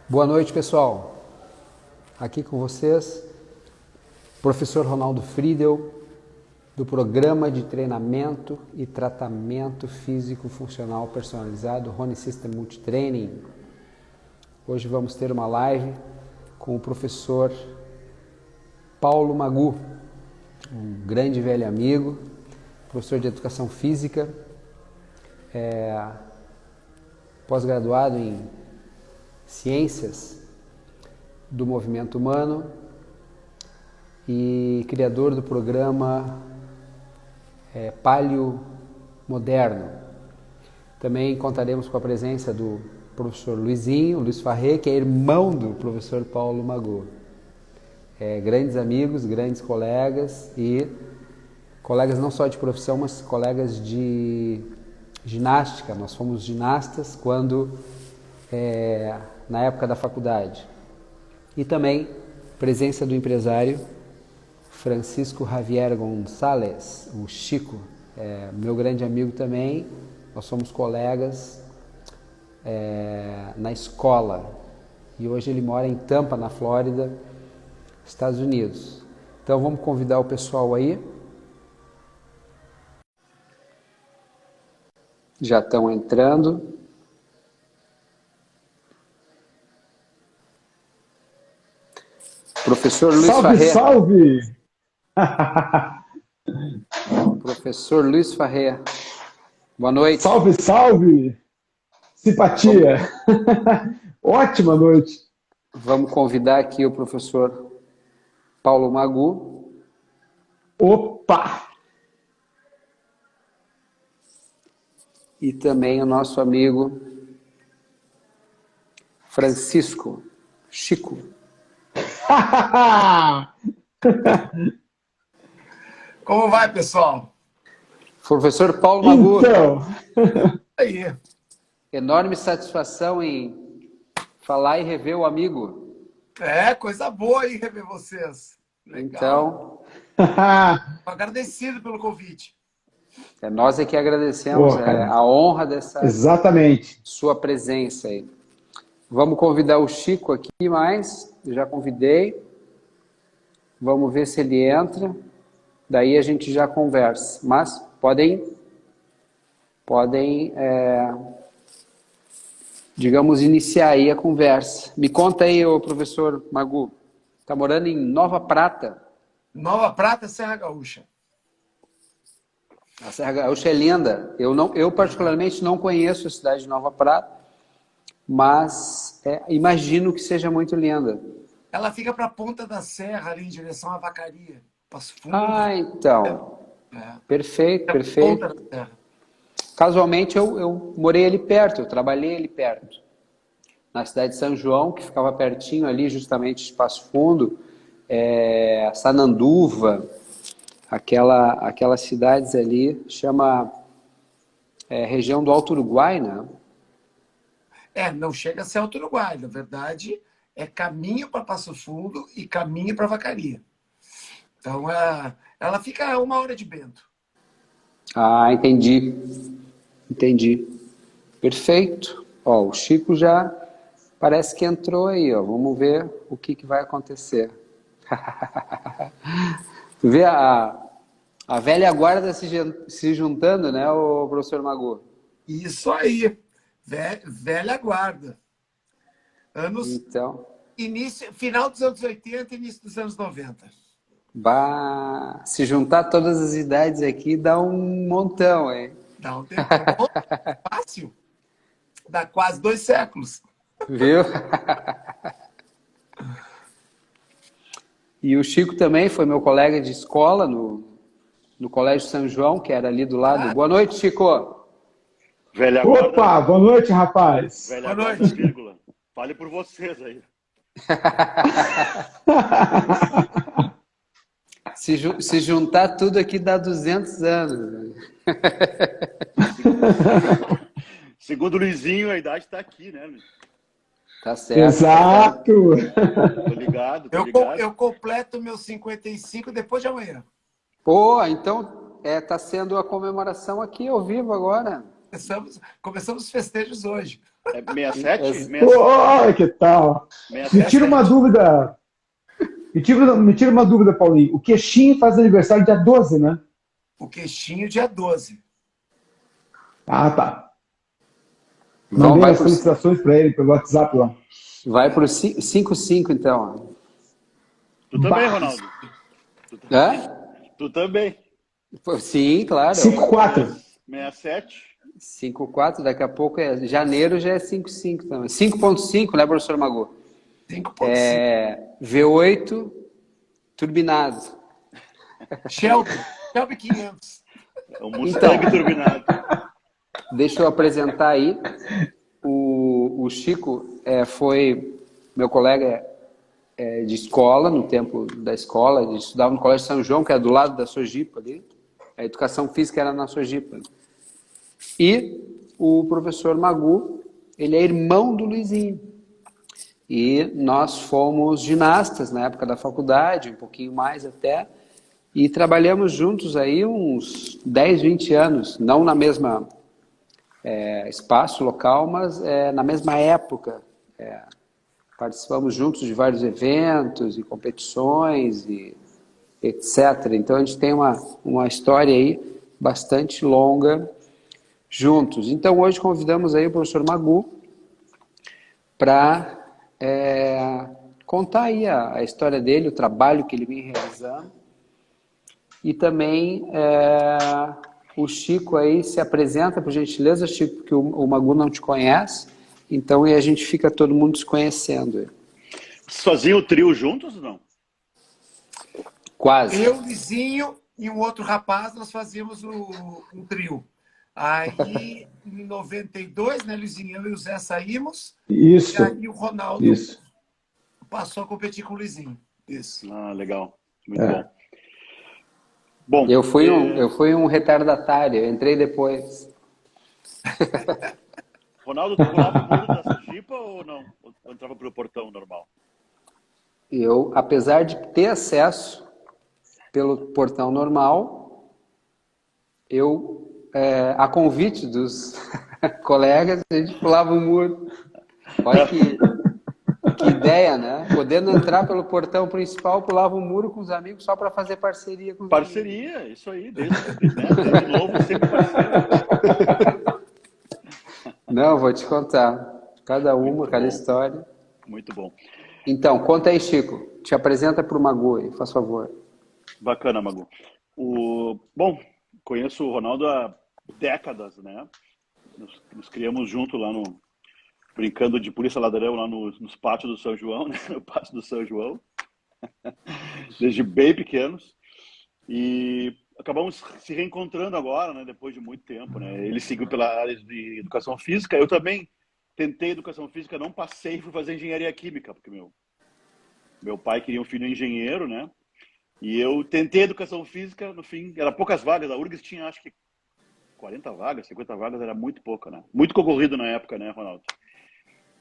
Boa noite, pessoal. Aqui com vocês, professor Ronaldo Friedel, do Programa de Treinamento e Tratamento Físico Funcional Personalizado Rony System Multitraining. Hoje vamos ter uma live com o professor Paulo Magu, um grande velho amigo, professor de Educação Física, pós-graduado em Ciências do Movimento Humano e criador do programa Paleo Moderno. Também contaremos com a presença do professor Luiz Farré, que é irmão do professor Paulo Magu. Grandes amigos, grandes colegas e colegas não só de profissão, mas colegas de ginástica. Nós fomos ginastas na época da faculdade. E também presença do empresário Francisco Javier Gonçalves, o Chico, meu grande amigo também. Nós somos colegas na escola e hoje ele mora em Tampa, na Flórida, Estados Unidos. Então vamos convidar o pessoal aí. Já estão entrando. Professor Luiz Farré. Salve! Professor Luiz Farré. Boa noite. Salve, salve! Simpatia! Ótima noite! Vamos convidar aqui o professor Paulo Magu. Opa! E também o nosso amigo Francisco Chico. Como vai, pessoal? Professor Paulo Magu. Então, Aí. Enorme satisfação em falar e rever o amigo. Coisa boa aí rever vocês. Legal. Então, agradecido pelo convite. Nós é que agradecemos a honra dessa exatamente. sua presença aí. Vamos convidar o Chico aqui mais. Já convidei. Vamos ver se ele entra. Daí a gente já conversa. Mas podem digamos, iniciar aí a conversa. Me conta aí, ô professor Magu. Está morando em Nova Prata. Nova Prata, Serra Gaúcha. A Serra Gaúcha é linda. Eu particularmente não conheço a cidade de Nova Prata, mas imagino que seja muito linda. Ela fica para a ponta da serra, ali em direção à Vacaria. Passo Fundo. Ah, então. Perfeito, perfeito. Ponta da serra. Casualmente eu morei ali perto, eu trabalhei ali perto. Na cidade de São João, que ficava pertinho ali, justamente de Passo Fundo, Sananduva, aquelas cidades ali, chama região do Alto Uruguai, né? Não chega a ser Alto Uruguai. Na verdade, é caminho para Passo Fundo e caminho para Vacaria. Então, ela fica a 1 hora de Bento. Ah, entendi. Entendi. Perfeito. Ó, o Chico já parece que entrou aí, ó. Vamos ver o que vai acontecer. Tu vê a velha guarda se juntando, né, o professor Magu? Isso aí. Velha guarda. Então, Final dos anos 80 e início dos anos 90. se juntar todas as idades aqui dá um montão, hein? Dá um tempo fácil. Dá quase 2 séculos. Viu? E o Chico também foi meu colega de escola no Colégio São João, que era ali do lado. Boa noite, Chico. Velha guarda. Opa, boa noite, rapaz. Velha Boa guarda, noite. vírgula. Fale por vocês aí. Se juntar tudo aqui dá 200 anos. Segundo o Luizinho, a idade está aqui, né? Tá certo. Exato. Tô ligado, tô Eu ligado. completo meus 55 depois de amanhã. Pô, então tá sendo a comemoração aqui ao vivo agora. Começamos os festejos hoje. É 67? É- 67? Olha que tal. Me 67? tira uma dúvida. Me tira uma dúvida, Paulinho. O Queixinho faz aniversário dia 12, né? O Queixinho, dia 12. Ah, tá. Vamos, Mandei as felicitações para ele pelo WhatsApp lá. vai pro 5-5, então. Tu também, Bah, Ronaldo. Tu, Hã? tu também. Pô, sim, claro. 5-4. 67? 5-4, daqui a pouco janeiro já é 5-5 também. 5.5, né, professor Magu? 5,5. V8 turbinado. Shelby 500. É um Mustang Então, turbinado. deixa eu apresentar aí. O Chico foi meu colega de escola, no tempo da escola. Ele estudava no Colégio São João, que é do lado da Sojipa ali. A educação física era na Sojipa. E o professor Magu, ele é irmão do Luizinho. E nós fomos ginastas na época da faculdade, um pouquinho mais até, e trabalhamos juntos aí uns 10, 20 anos, não na mesma espaço, local, mas na mesma época. Participamos juntos de vários eventos e competições e etc. Então a gente tem uma história aí bastante longa juntos. Então hoje convidamos aí o professor Magu para contar aí a história dele, o trabalho que ele vem realizando. E também o Chico aí se apresenta, por gentileza, Chico, porque o Magu não te conhece, então e a gente fica todo mundo se conhecendo. Vocês faziam o trio juntos ou não? Quase. Eu, Lizinho e um outro rapaz, nós fazíamos um trio. Aí, em 92, né, Lizinho, eu e o Zé saímos. Isso. E aí o Ronaldo Isso. passou a competir com o Lizinho. Isso. Ah, legal. Muito bom. Bom, Eu fui um retardatário, eu entrei depois. Ronaldo, tu pulava o muro da Sergipa ou não? Ou entrava pelo portão normal? Eu, apesar de ter acesso pelo portão normal, a convite dos colegas, a gente pulava o muro. Olha que ideia, né? Podendo entrar pelo portão principal, pulava o muro com os amigos só para fazer parceria com os amigos. Parceria, isso aí, desde novo, sempre parceiro. Não, vou te contar. Cada uma, Muito cada bom. história. Muito bom. Então, conta aí, Chico. Te apresenta para o Magu aí, faz favor. Bacana, Magu. Bom, conheço o Ronaldo há décadas, né? Nos criamos junto lá brincando de polícia ladrão lá nos pátios do São João, né? No pátio do São João. Desde bem pequenos. E acabamos se reencontrando agora, né? Depois de muito tempo, né? Ele seguiu pela área de educação física. Eu também tentei educação física, não passei, fui fazer engenharia química, porque meu pai queria um filho engenheiro, né? E eu tentei educação física, no fim, era poucas vagas. A URGS tinha, acho que, 40 vagas, 50 vagas, era muito pouco, né? Muito concorrido na época, né, Ronaldo?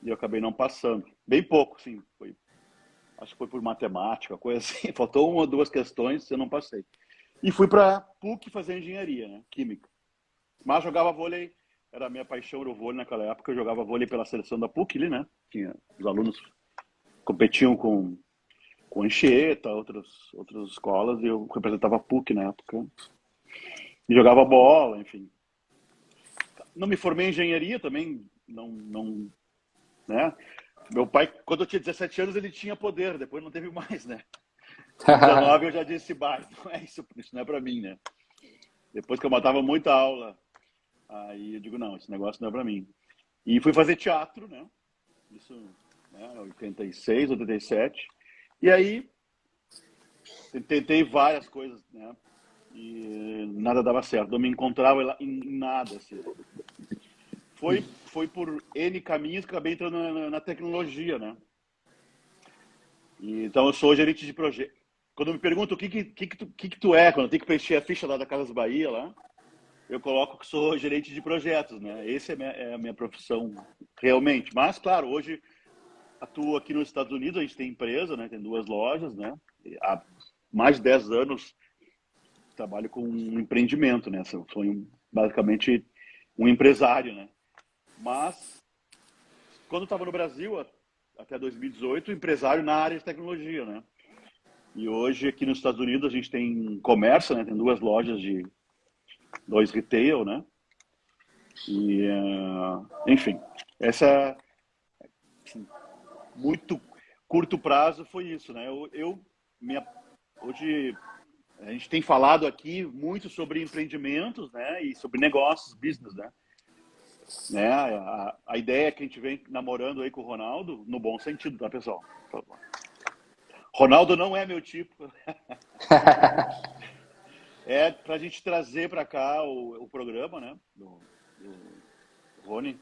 E eu acabei não passando. Bem pouco, sim. Acho que foi por matemática, coisa assim. Faltou uma ou duas questões, eu não passei. E fui para PUC fazer engenharia, né? Química. Mas jogava vôlei, era a minha paixão, era o vôlei naquela época. Eu jogava vôlei pela seleção da PUC ali, né? Os alunos competiam com Anchieta, outras escolas, e eu representava a PUC na época. E jogava bola, enfim. Não me formei em engenharia também, não, né? Meu pai, quando eu tinha 17 anos, ele tinha poder, depois não teve mais, né? Com 19 eu já disse, não é isso não é pra mim, né? Depois que eu matava muita aula, aí eu digo, não, esse negócio não é pra mim. E fui fazer teatro, né? Isso, né, 86, 87. E aí, tentei várias coisas, né? E nada dava certo. Não me encontrava em nada, assim. Foi por N caminhos que acabei entrando na tecnologia, né? Então, eu sou gerente de projeto. Quando me perguntam o que tu é, quando eu tenho que preencher a ficha lá da Casas Bahia, lá, eu coloco que sou gerente de projetos, né? Essa é a minha profissão, realmente. Mas, claro, hoje atuo aqui nos Estados Unidos, a gente tem empresa, né? Tem 2 lojas, né? Há mais de 10 anos trabalho com um empreendimento, né? Sou basicamente um empresário, né? Mas quando estava no Brasil, até 2018, empresário na área de tecnologia, né? E hoje, aqui nos Estados Unidos, a gente tem comércio, né? Tem 2 lojas de 2 retail, né? E, enfim, essa, assim, muito curto prazo foi isso, né? Hoje a gente tem falado aqui muito sobre empreendimentos, né? E sobre negócios, business, né? A ideia é que a gente vem namorando aí com o Ronaldo, no bom sentido, tá, pessoal? Por favor. Ronaldo não é meu tipo. É para a gente trazer para cá o programa, né? Do Rony,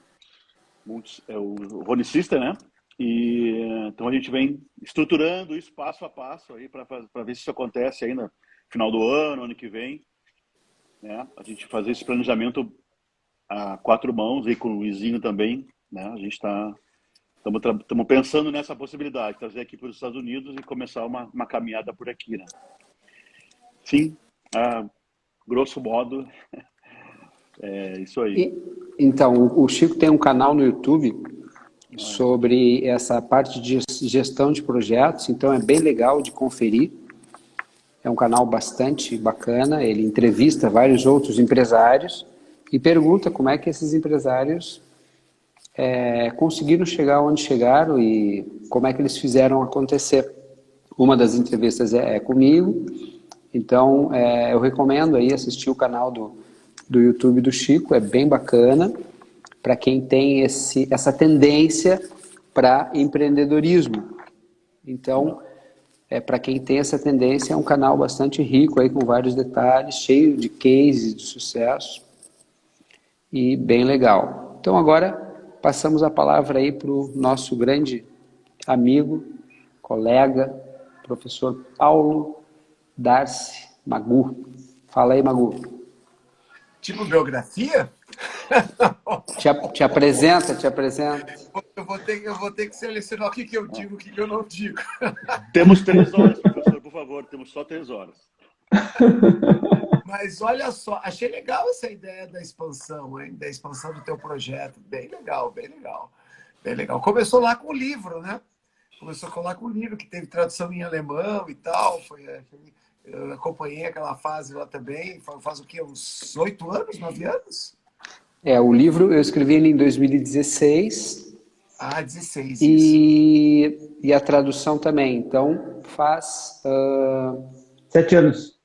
o Rony Sister, né? E então a gente vem estruturando isso passo a passo aí para ver se isso acontece aí no final do ano que vem, né? A gente fazer esse planejamento a 4 mãos aí com o Luizinho também, né? A gente estamos pensando nessa possibilidade, trazer aqui para os Estados Unidos e começar uma caminhada por aqui, né? Sim, grosso modo, é isso aí. Então, o Chico tem um canal no YouTube sobre essa parte de gestão de projetos, então é bem legal de conferir. É um canal bastante bacana, ele entrevista vários outros empresários e pergunta como é que esses empresários conseguiram chegar onde chegaram e como é que eles fizeram acontecer. Uma das entrevistas é comigo, então eu recomendo aí assistir o canal do YouTube do Chico, é bem bacana para quem tem essa tendência para empreendedorismo. Então, para quem tem essa tendência, é um canal bastante rico, aí, com vários detalhes, cheio de cases de sucesso e bem legal. Então, agora, passamos a palavra aí para o nosso grande amigo, colega, professor Paulo Darcy Magu. Fala aí, Magu. Tipo biografia? Te apresenta. Eu vou ter que selecionar o que eu digo, o que eu não digo. Temos 3 horas, professor, por favor. Temos só 3 horas. Mas olha só, achei legal essa ideia da expansão, hein? Da expansão do teu projeto. Bem legal, bem legal. Bem legal. Começou lá com o livro, né? Começou lá com o livro, que teve tradução em alemão e tal. Eu acompanhei aquela fase lá também. Faz o quê? Uns 8 anos, 9 anos? O livro eu escrevi ele em 2016. 16, isso. E a tradução também. Então, faz... 7 anos.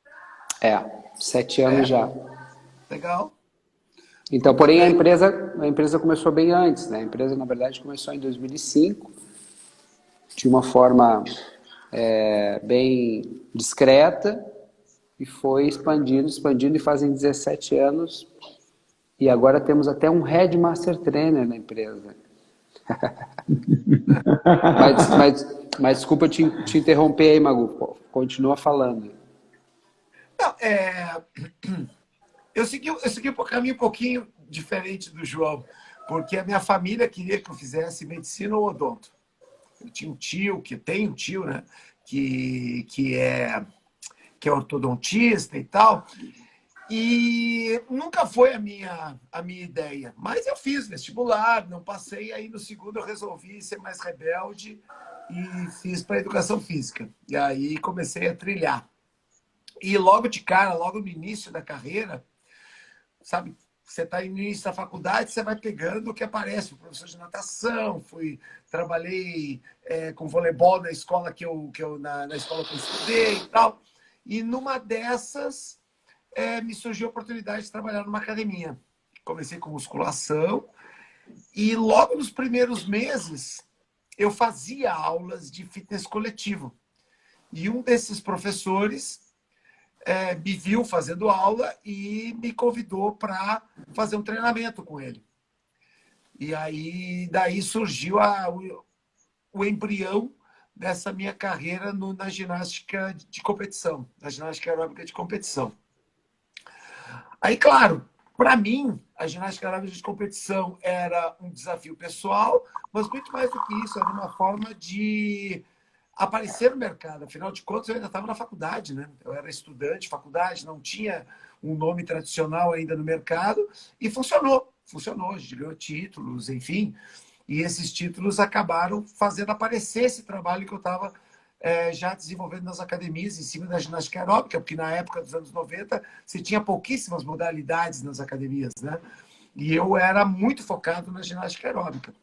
7 anos já. Legal. Então, porém, a empresa começou bem antes, né? A empresa, na verdade, começou em 2005, de uma forma bem discreta, e foi expandindo, e fazem 17 anos, e agora temos até um Headmaster Trainer na empresa. mas desculpa te interromper aí, Magu, continua falando. Não, eu segui um caminho um pouquinho diferente do João, porque a minha família queria que eu fizesse medicina ou odonto. Eu tinha um tio, tem um tio, né, que é ortodontista e tal, e nunca foi a minha ideia. Mas eu fiz vestibular, não passei, aí no segundo eu resolvi ser mais rebelde e fiz para educação física. E aí comecei a trilhar. E logo de cara, logo no início da carreira, sabe, você está no início da faculdade, você vai pegando o que aparece. Fui professor de natação, trabalhei com voleibol na escola na escola que eu estudei e tal. E numa dessas, me surgiu a oportunidade de trabalhar numa academia. Comecei com musculação e logo nos primeiros meses eu fazia aulas de fitness coletivo. E um desses professores me viu fazendo aula e me convidou para fazer um treinamento com ele. E aí, daí surgiu o embrião dessa minha carreira na ginástica de competição, na ginástica aeróbica de competição. Aí, claro, para mim, a ginástica aeróbica de competição era um desafio pessoal, mas muito mais do que isso, era uma forma de aparecer no mercado. Afinal de contas, eu ainda estava na faculdade, né? Eu era estudante de faculdade, não tinha um nome tradicional ainda no mercado, e funcionou. A gente ganhou títulos, enfim. E esses títulos acabaram fazendo aparecer esse trabalho que eu estava já desenvolvendo nas academias em cima da ginástica aeróbica, porque na época dos anos 90 você tinha pouquíssimas modalidades nas academias, né? E eu era muito focado na ginástica aeróbica.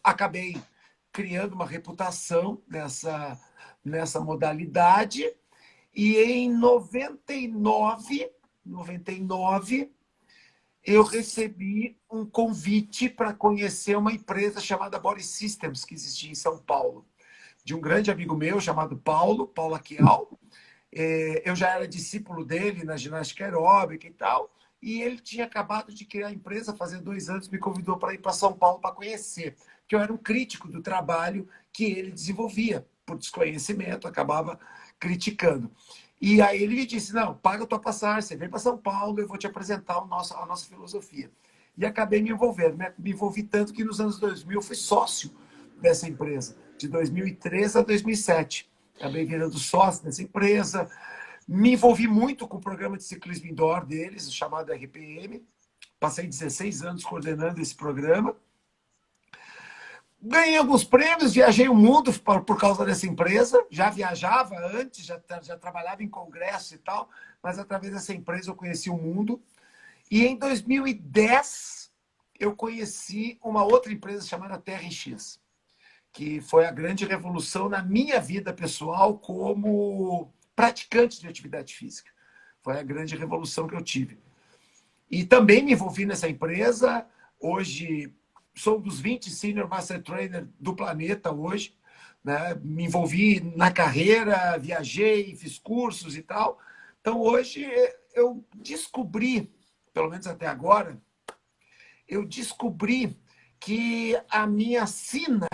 Acabei criando uma reputação nessa modalidade e em 99 eu recebi um convite para conhecer uma empresa chamada Body Systems, que existia em São Paulo, de um grande amigo meu chamado Paulo Aquial. Eu já era discípulo dele na ginástica aeróbica e tal, e ele tinha acabado de criar a empresa, fazia 2 anos, me convidou para ir para São Paulo para conhecer, porque eu era um crítico do trabalho que ele desenvolvia, por desconhecimento, acabava criticando. E aí ele me disse, não, paga a tua passagem, você vem para São Paulo, eu vou te apresentar a nossa filosofia. E acabei me envolvendo. Me envolvi tanto que nos anos 2000 fui sócio dessa empresa, de 2003 a 2007. Acabei virando sócio dessa empresa. Me envolvi muito com o programa de ciclismo indoor deles, chamado RPM. Passei 16 anos coordenando esse programa. Ganhei alguns prêmios, viajei o mundo por causa dessa empresa. Já viajava antes, já trabalhava em congresso e tal, mas através dessa empresa eu conheci o mundo. E em 2010 eu conheci uma outra empresa chamada TRX, que foi a grande revolução na minha vida pessoal como praticante de atividade física. Foi a grande revolução que eu tive. E também me envolvi nessa empresa. Hoje sou um dos 20 Senior Master Trainer do planeta hoje. Né? Me envolvi na carreira, viajei, fiz cursos e tal. Então, hoje eu descobri, pelo menos até agora, eu descobri que a minha sina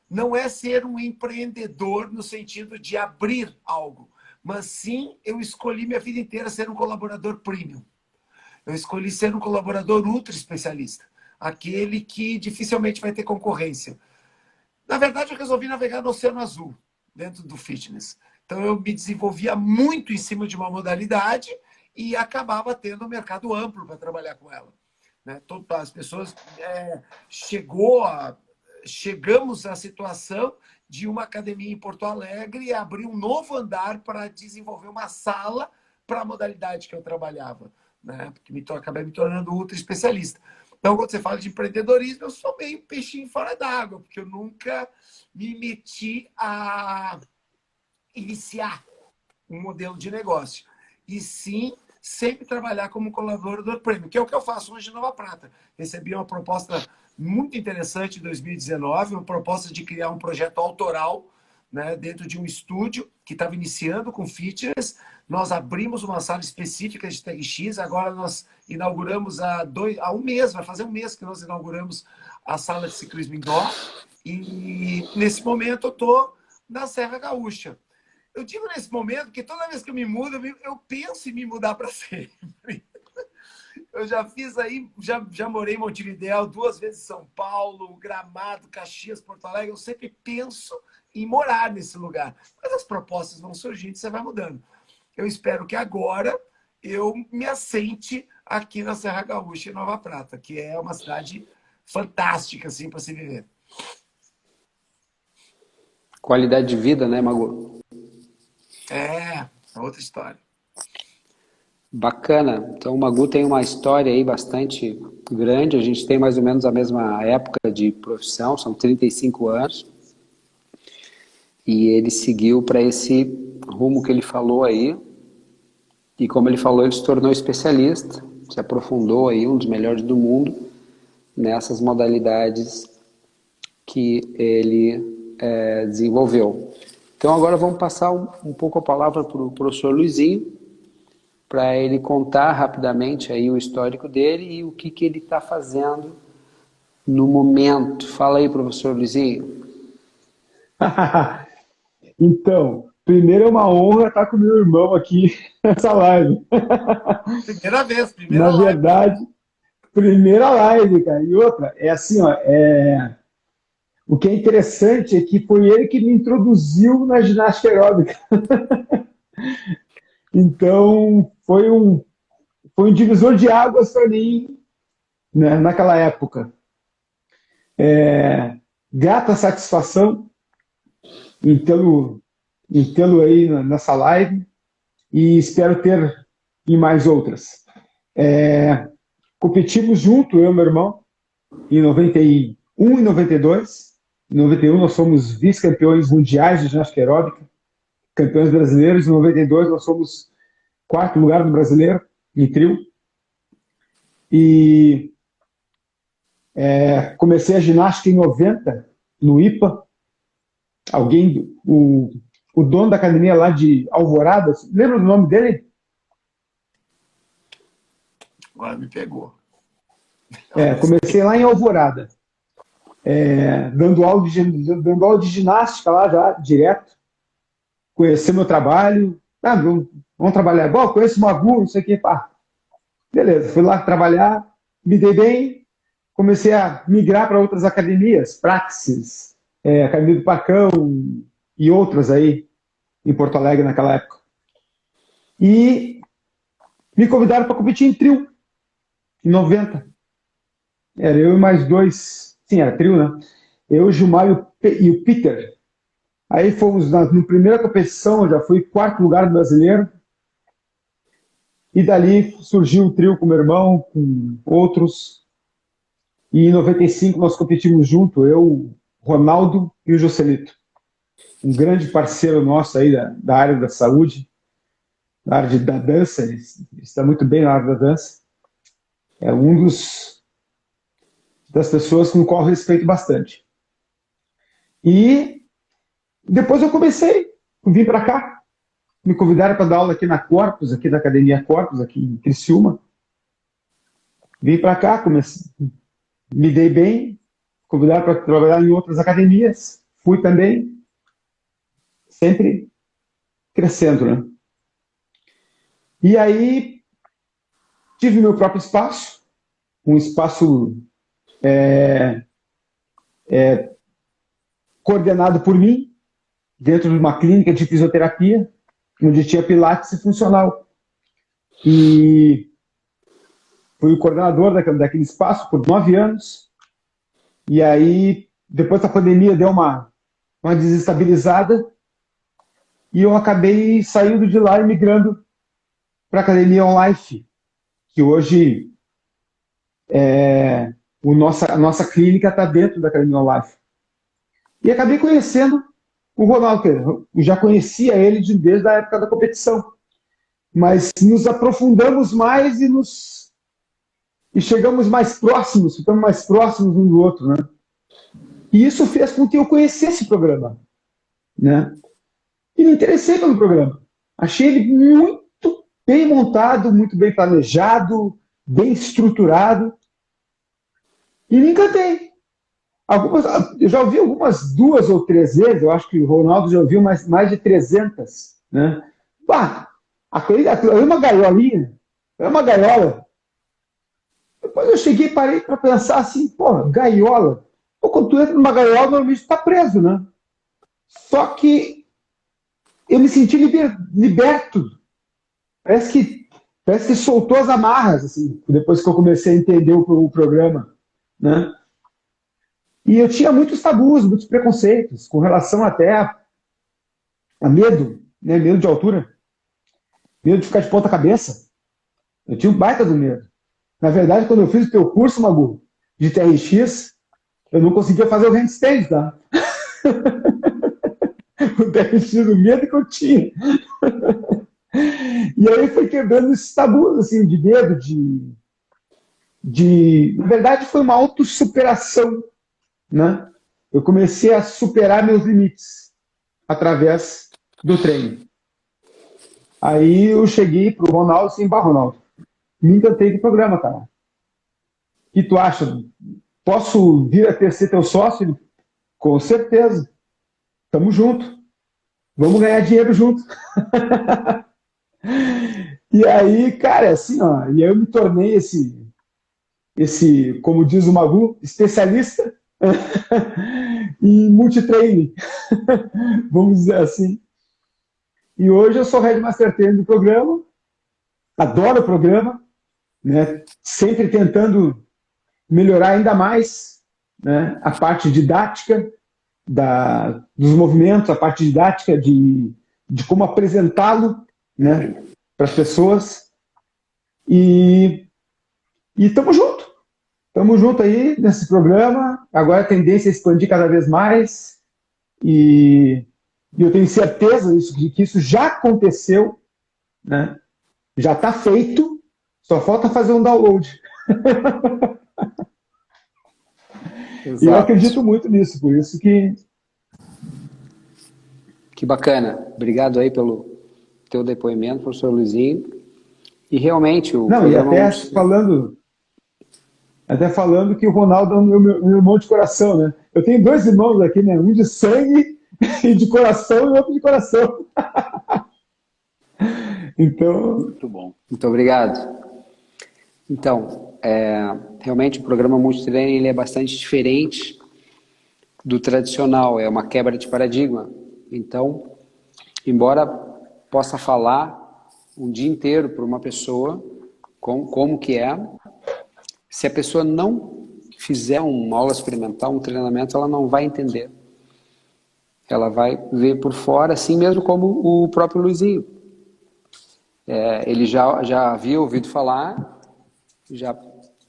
não é ser um empreendedor no sentido de abrir algo, mas sim eu escolhi minha vida inteira ser um colaborador premium. Eu escolhi ser um colaborador ultra especialista, aquele que dificilmente vai ter concorrência. Na verdade, eu resolvi navegar no Oceano Azul, dentro do fitness. Então, eu me desenvolvia muito em cima de uma modalidade e acabava tendo um mercado amplo para trabalhar com ela. Né? As pessoas chegamos à situação de uma academia em Porto Alegre abrir um novo andar para desenvolver uma sala para a modalidade que eu trabalhava, né? Porque acabei me tornando ultra especialista. Então, quando você fala de empreendedorismo, eu sou meio peixinho fora d'água, porque eu nunca me meti a iniciar um modelo de negócio. E sim, sempre trabalhar como colaborador premium, que é o que eu faço hoje em Nova Prata. Recebi uma proposta muito interessante em 2019, uma proposta de criar um projeto autoral, né, dentro de um estúdio que estava iniciando com fitness. Nós abrimos uma sala específica de TRX, agora nós inauguramos há um mês, vai fazer um mês que nós inauguramos a sala de ciclismo indoor, e nesse momento eu estou na Serra Gaúcha. Eu digo nesse momento porque toda vez que eu me mudo, eu penso em me mudar para sempre. Eu já fiz aí, já morei em Montevidéu, 2 vezes em São Paulo, Gramado, Caxias, Porto Alegre. Eu sempre penso em morar nesse lugar. Mas as propostas vão surgindo e você vai mudando. Eu espero que agora eu me assente aqui na Serra Gaúcha, em Nova Prata, que é uma cidade fantástica assim, para se viver. Qualidade de vida, né, Magu? É outra história. Bacana. Então, o Magu tem uma história aí bastante grande. A gente tem mais ou menos a mesma época de profissão, são 35 anos. E ele seguiu para esse rumo que ele falou aí. E como ele falou, ele se tornou especialista, se aprofundou aí, um dos melhores do mundo, nessas modalidades que ele desenvolveu. Então, agora vamos passar um pouco a palavra para o professor Luizinho, para ele contar rapidamente aí o histórico dele e o que ele está fazendo no momento. Fala aí, professor Luizinho. Então, primeiro é uma honra estar com meu irmão aqui nessa live. Primeira vez, Na live. verdade, primeira live, cara. E outra, é assim, ó, o que é interessante é que foi ele que me introduziu na ginástica aeróbica. Então, foi um divisor de águas para mim, né, naquela época. Grata satisfação em tê-lo aí nessa live e espero ter em mais outras. Competimos junto, eu e meu irmão, em 91 e 92. Em 91 nós fomos vice-campeões mundiais de ginástica aeróbica, campeões brasileiros. Em 92 nós fomos quarto lugar no brasileiro, em trio. E comecei a ginástica em 90, no IPA. O dono da academia lá de Alvorada, lembra do nome dele? Agora me pegou. Comecei lá em Alvorada, dando aula de ginástica lá já, direto. Conhecer meu trabalho. Vamos trabalhar. Bom, conheço o Magu, não sei o que. Pá. Beleza, fui lá trabalhar, me dei bem, comecei a migrar para outras academias, Praxis, Academia do Pacão e outras aí em Porto Alegre naquela época. E me convidaram para competir em trio, em 90. Era eu e mais dois, sim, era trio, né? Eu, o Gilmar e o Peter. Aí fomos na primeira competição, eu já fui quarto lugar no brasileiro. E dali surgiu o trio com meu irmão, com outros. E em 95 nós competimos junto, eu, o Ronaldo e o Joselito. Um grande parceiro nosso aí da área da saúde, da área da dança, ele está muito bem na área da dança. É um das pessoas com qual eu respeito bastante. E depois eu vim para cá, me convidaram para dar aula aqui na Corpus, aqui da Academia Corpus, aqui em Criciúma. Vim para cá, me dei bem, convidaram para trabalhar em outras academias, fui também, sempre crescendo, né? E aí tive meu próprio espaço, um espaço coordenado por mim, dentro de uma clínica de fisioterapia, onde tinha pilates e funcional. E fui o coordenador daquele espaço por 9 anos. E aí, depois da pandemia, deu uma desestabilizada. E eu acabei saindo de lá e migrando para a Academia On Life, que hoje a nossa clínica está dentro da Academia On Life. E acabei conhecendo o Ronaldo, eu já conhecia ele desde a época da competição, mas nos aprofundamos mais e chegamos mais próximos, ficamos mais próximos um do outro, né? E isso fez com que eu conhecesse o programa, né? E me interessei pelo programa. Achei ele muito bem montado, muito bem planejado, bem estruturado, e me encantei. Eu já ouvi algumas 2 ou 3 vezes, eu acho que o Ronaldo já ouviu mais de 300, né? Aquilo é uma gaiolinha, é uma gaiola. Depois eu cheguei e parei para pensar assim, gaiola. Quando tu entra numa gaiola, normalmente tu tá preso, né? Só que eu me senti liberto. Parece que soltou as amarras, assim, depois que eu comecei a entender o programa, né? E eu tinha muitos tabus, muitos preconceitos, com relação até a medo, né? Medo de altura, medo de ficar de ponta cabeça. Eu tinha um baita do medo. Na verdade, quando eu fiz o teu curso, Magu, de TRX, eu não conseguia fazer o handstand, tá? O TRX, o medo que eu tinha. E aí foi quebrando esses tabus, assim, de medo, Na verdade, foi uma autossuperação, né? Eu comecei a superar meus limites através do treino. Aí eu cheguei pro Ronaldo assim, Ronaldo, me encantei do programa, cara. O que tu acha? Posso vir a ser teu sócio? Ele, com certeza. Tamo junto. Vamos ganhar dinheiro junto. E aí, cara, assim, ó, e eu me tornei esse, como diz o Magu, especialista em multitraining, vamos dizer assim. E hoje eu sou Headmaster Trainer do programa, adoro o programa, né? Sempre tentando melhorar ainda mais né, a parte didática dos movimentos, a parte didática de como apresentá-lo, né, para as pessoas. E estamos juntos. Estamos juntos aí nesse programa. Agora a tendência é expandir cada vez mais. E eu tenho certeza de que isso já aconteceu, né? Já está feito, só falta fazer um download. E eu acredito muito nisso, por isso que... Que bacana. Obrigado aí pelo teu depoimento, professor Luizinho. E realmente o Não, e até falando que o Ronaldo é o meu irmão de coração, né? Eu tenho 2 irmãos aqui, né? Um de sangue e de coração e outro de coração. Então... Muito bom. Muito obrigado. Então, realmente o programa Multitraining ele é bastante diferente do tradicional, é uma quebra de paradigma. Então, embora possa falar um dia inteiro para uma pessoa como que é, se a pessoa não fizer uma aula experimental, um treinamento, ela não vai entender. Ela vai ver por fora, assim mesmo como o próprio Luizinho. Ele já havia ouvido falar, já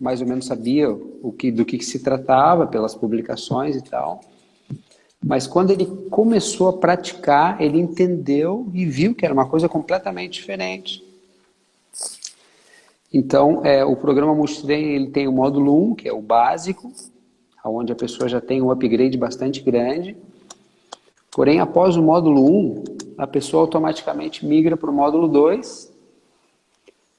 mais ou menos sabia do que se tratava pelas publicações e tal, mas quando ele começou a praticar, ele entendeu e viu que era uma coisa completamente diferente. Então, o programa Multitraining ele tem o módulo 1, que é o básico, onde a pessoa já tem um upgrade bastante grande. Porém, após o módulo 1, a pessoa automaticamente migra para o módulo 2.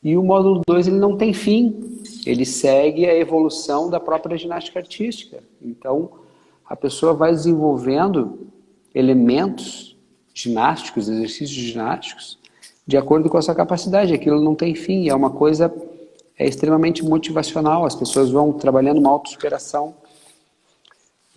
E o módulo 2 ele não tem fim, ele segue a evolução da própria ginástica artística. Então, a pessoa vai desenvolvendo elementos ginásticos, exercícios ginásticos, de acordo com a sua capacidade. Aquilo não tem fim, é uma coisa extremamente motivacional, as pessoas vão trabalhando uma autossuperação.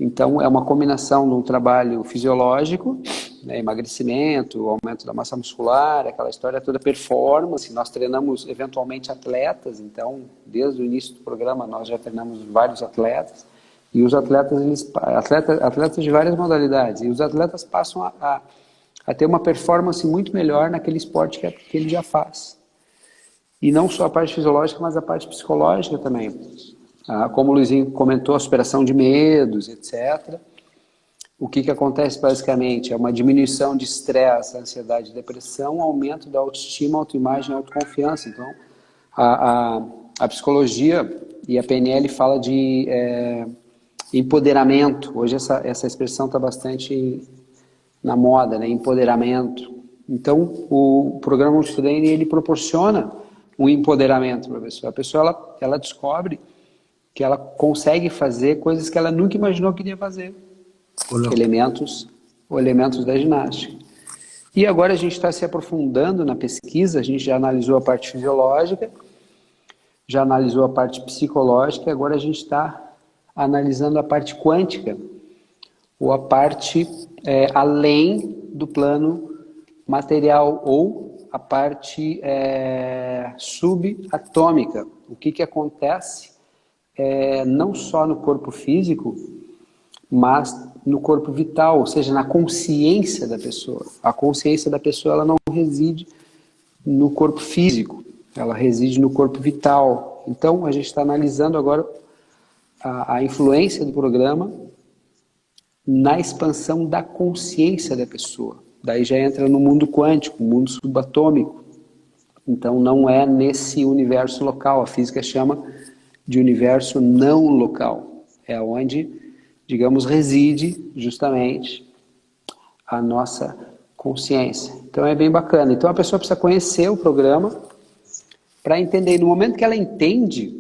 Então, é uma combinação de um trabalho fisiológico, né, emagrecimento, aumento da massa muscular, aquela história toda, performance. Nós treinamos eventualmente atletas, então, desde o início do programa, nós já treinamos vários atletas, e os atletas, atletas de várias modalidades, e os atletas passam a ter uma performance muito melhor naquele esporte que ele já faz. E não só a parte fisiológica, mas a parte psicológica também. Como o Luizinho comentou, a superação de medos, etc. O que acontece basicamente é uma diminuição de estresse, ansiedade, depressão, aumento da autoestima, autoimagem e autoconfiança. Então, a psicologia e a PNL fala de empoderamento. Hoje essa expressão está bastante na moda, né? Empoderamento. Então, o programa Multitraining ele proporciona um empoderamento para a pessoa. A pessoa ela descobre que ela consegue fazer coisas que ela nunca imaginou que iria fazer. Elementos da ginástica. E agora a gente está se aprofundando na pesquisa, a gente já analisou a parte fisiológica, já analisou a parte psicológica, e agora a gente está analisando a parte quântica, ou a parte além do plano material, ou a parte subatômica. O que acontece não só no corpo físico, mas no corpo vital, ou seja, na consciência da pessoa. A consciência da pessoa ela não reside no corpo físico, ela reside no corpo vital. Então, a gente está analisando agora a influência do programa na expansão da consciência da pessoa. Daí já entra no mundo quântico, mundo subatômico. Então, não é nesse universo local. A física chama de universo não local. É onde, digamos, reside justamente a nossa consciência. Então é bem bacana. Então a pessoa precisa conhecer o programa para entender. No momento que ela entende,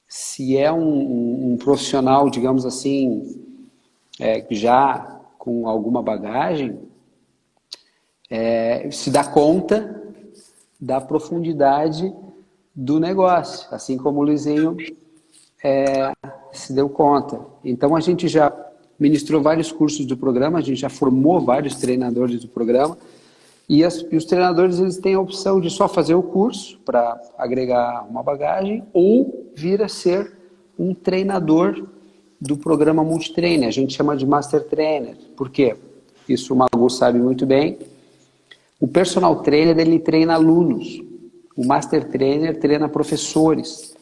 se é um profissional, digamos assim, já com alguma bagagem, se dá conta da profundidade do negócio, assim como o Luizinho se deu conta. Então a gente já ministrou vários cursos do programa, a gente já formou vários treinadores do programa, e os treinadores eles têm a opção de só fazer o curso para agregar uma bagagem ou vir a ser um treinador do programa Multitrainer. A gente chama de Master Trainer. Por quê? Isso o Magu sabe muito bem. O personal trainer, ele treina alunos. O Master Trainer treina professores.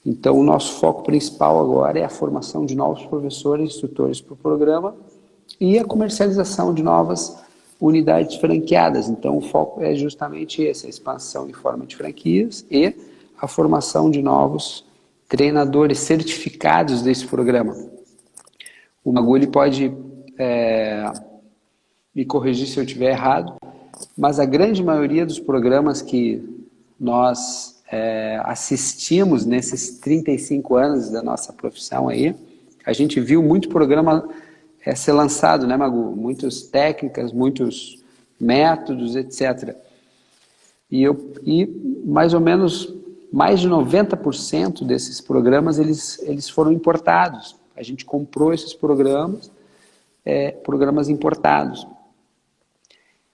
Então, o nosso foco principal agora é a formação de novos professores e instrutores para o programa e a comercialização de novas unidades franqueadas. Então, o foco é justamente esse, a expansão em forma de franquias e a formação de novos treinadores certificados desse programa. O Magu, ele pode me corrigir se eu estiver errado, mas a grande maioria dos programas que nós assistimos nesses 35 anos da nossa profissão aí, a gente viu muito programa ser lançado, né, Magu? Muitas técnicas, muitos métodos, etc. E mais ou menos mais de 90% desses programas eles foram importados. A gente comprou esses programas, programas importados.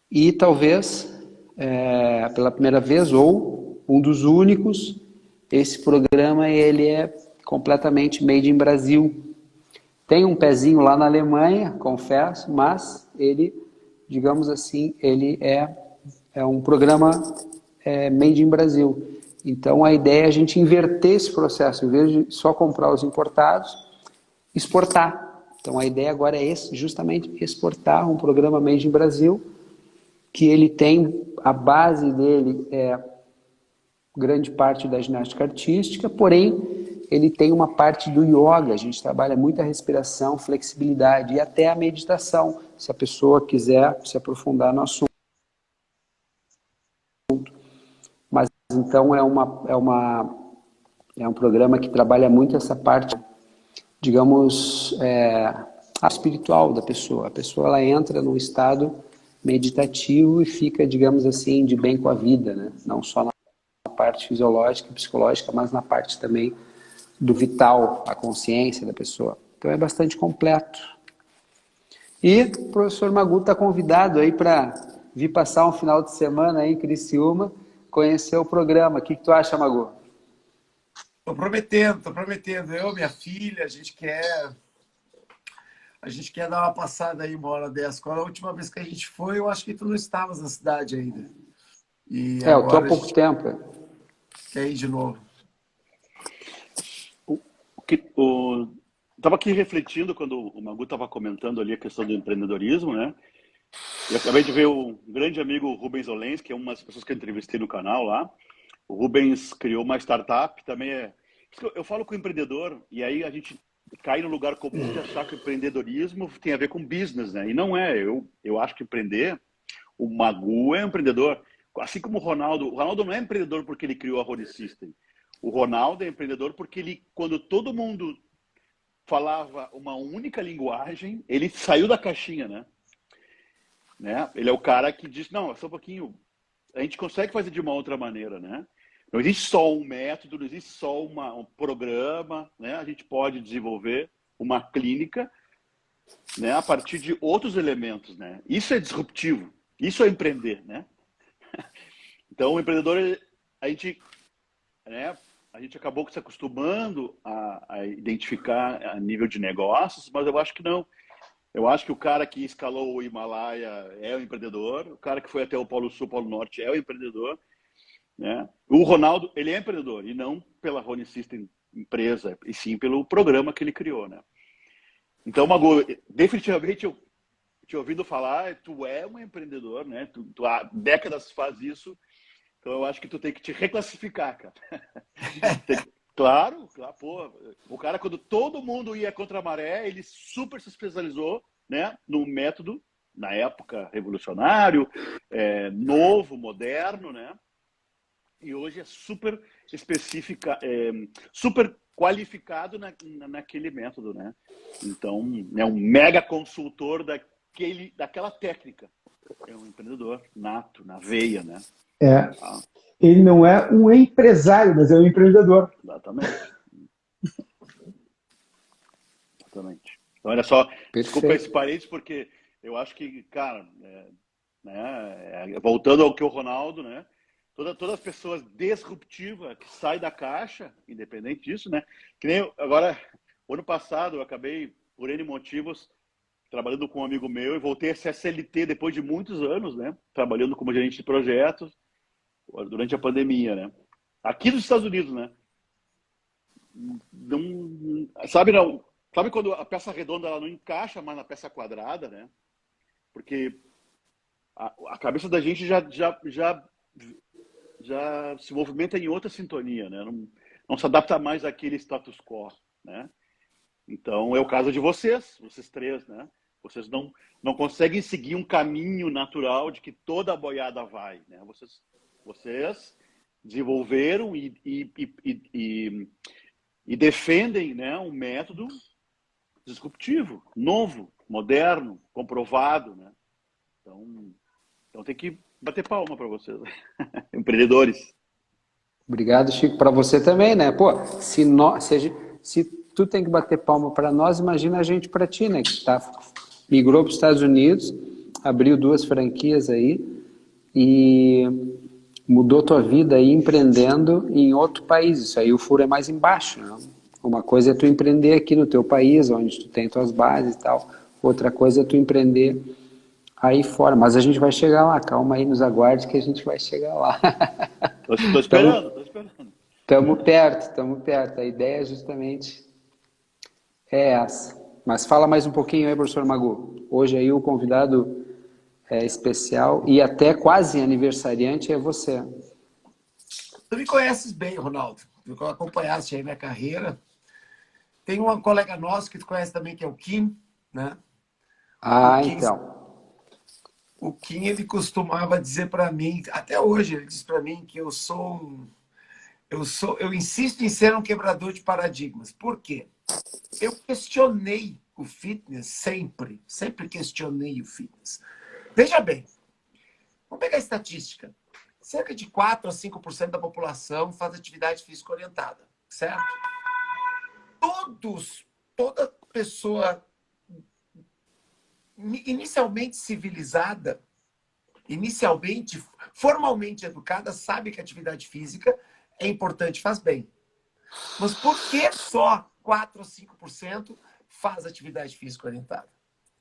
E talvez, pela primeira vez, ou um dos únicos, esse programa ele é completamente made in Brasil. Tem um pezinho lá na Alemanha, confesso, mas ele, digamos assim, ele é um programa made in Brasil. Então a ideia é a gente inverter esse processo, em vez de só comprar os importados, exportar. Então a ideia agora é justamente exportar um programa made in Brasil, que ele tem, a base dele grande parte da ginástica artística, porém ele tem uma parte do yoga, a gente trabalha muito a respiração, flexibilidade e até a meditação, se a pessoa quiser se aprofundar no assunto. Mas então é um programa que trabalha muito essa parte, digamos, espiritual da pessoa. A pessoa ela entra num estado meditativo e fica, digamos assim, de bem com a vida, né? Não só na parte fisiológica e psicológica, mas na parte também do vital, a consciência da pessoa. Então é bastante completo. E o professor Magu está convidado aí para vir passar um final de semana aí em Criciúma, conhecer o programa. O que tu acha, Magu? Tô prometendo. Eu, minha filha, a gente quer dar uma passada aí uma hora dessa. Qual a última vez que a gente foi? Eu acho que tu não estavas na cidade ainda. E eu tô há agora pouco tempo. quer ir de novo. Estava aqui refletindo quando o Magu estava comentando ali a questão do empreendedorismo, né? E acabei de ver o grande amigo Rubens Olens, que é uma das pessoas que eu entrevistei no canal lá. O Rubens criou uma startup, também eu falo com o empreendedor, e aí a gente cai no lugar comum de achar que o empreendedorismo tem a ver com business, né? E não é. Eu acho que empreender, o Magu é um empreendedor. Assim como o Ronaldo não é empreendedor porque ele criou a Rony System. O Ronaldo é empreendedor porque ele, quando todo mundo falava uma única linguagem, ele saiu da caixinha, né? Ele é o cara que diz, não, só um pouquinho, a gente consegue fazer de uma outra maneira, né? Não existe só um método, não existe só um programa, né? A gente pode desenvolver uma clínica, né, a partir de outros elementos, né? Isso é disruptivo, isso é empreender, né? Então, o empreendedor, a gente acabou se acostumando a identificar a nível de negócios, mas eu acho que não. Eu acho que o cara que escalou o Himalaia é o empreendedor, o cara que foi até o Polo Sul, Polo Norte é o empreendedor, né? O Ronaldo, ele é empreendedor, e não pela Rony System empresa, e sim pelo programa que ele criou, né? Então, Magu, definitivamente, eu te ouvindo falar, tu é um empreendedor, né? Tu há décadas faz isso, então eu acho que tu tem que te reclassificar, cara. Claro, pô. O cara, quando todo mundo ia contra a maré, ele super se especializou, né, no método, na época, revolucionário, novo, moderno, né? E hoje é super específica, super qualificado naquele método, né? Então, é um mega consultor daquela técnica. É um empreendedor nato, na veia, né? Ele não é um empresário, mas é um empreendedor. Exatamente. Então, olha só, Perfeito. Desculpa esse parênteses, porque eu acho que, cara, voltando ao que o Ronaldo, né? Todas as pessoas disruptivas que saem da caixa, independente disso, né? Que nem agora, O ano passado eu acabei, por N motivos, trabalhando com um amigo meu e voltei a ser CLT depois de muitos anos, né? Trabalhando como gerente de projetos durante a pandemia, né? Aqui nos Estados Unidos, né? Não, sabe quando a peça redonda ela não encaixa mais na peça quadrada, né? Porque a cabeça da gente já se movimenta em outra sintonia, né? Não se adapta mais àquele status quo, né? Então, é o caso de vocês três, né? Vocês não conseguem seguir um caminho natural de que toda a boiada vai, né? Vocês desenvolveram e defendem, né, um método disruptivo, novo, moderno, comprovado, né? Então tem que bater palma para vocês, empreendedores. Obrigado, Chico, para você também, né? Pô, se tu tem que bater palma para nós, imagina a gente para ti, né? Que migrou para os Estados Unidos, abriu 2 franquias aí e mudou tua vida aí empreendendo em outro país. Isso aí o furo é mais embaixo, né? Uma coisa é tu empreender aqui no teu país, onde tu tem tuas bases e tal. Outra coisa é tu empreender aí fora. Mas a gente vai chegar lá, calma aí, nos aguarde que a gente vai chegar lá. Tô esperando, tô esperando. Estamos perto. A ideia justamente é essa. Mas fala mais um pouquinho aí, professor Magu. Hoje aí o convidado especial e até quase aniversariante é você. Tu me conheces bem, Ronaldo. Tu acompanhaste aí minha carreira. Tem um colega nosso que tu conhece também, que é o Kim, né? Ah, o Kim, então. O Kim, ele costumava dizer para mim, até hoje, ele diz para mim que eu insisto em ser um quebrador de paradigmas. Por quê? Eu questionei o fitness sempre questionei o fitness. Veja bem, vamos pegar a estatística. Cerca de 4 a 5% da população faz atividade física orientada, certo? Toda pessoa inicialmente civilizada, formalmente educada, sabe que a atividade física é importante, faz bem. Mas por que só 4 ou 5% faz atividade física orientada?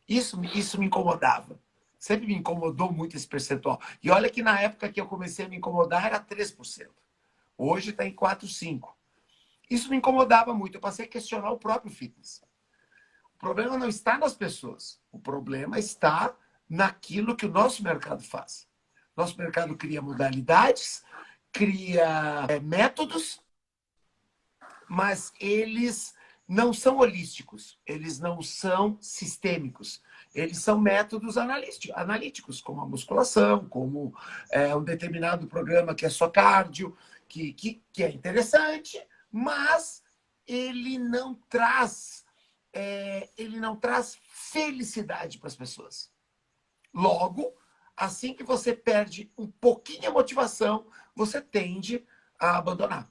Isso me incomodava. Sempre me incomodou muito esse percentual. E olha que na época que eu comecei a me incomodar era 3%. Hoje está em 4, 5%. Isso me incomodava muito. Eu passei a questionar o próprio fitness. O problema não está nas pessoas. O problema está naquilo que o nosso mercado faz. Nosso mercado cria modalidades, cria métodos, mas eles não são holísticos, eles não são sistêmicos. Eles são métodos analíticos, como a musculação, como um determinado programa que é só cardio, que é interessante, mas ele não traz felicidade para as pessoas. Logo, assim que você perde um pouquinho a motivação, você tende a abandonar.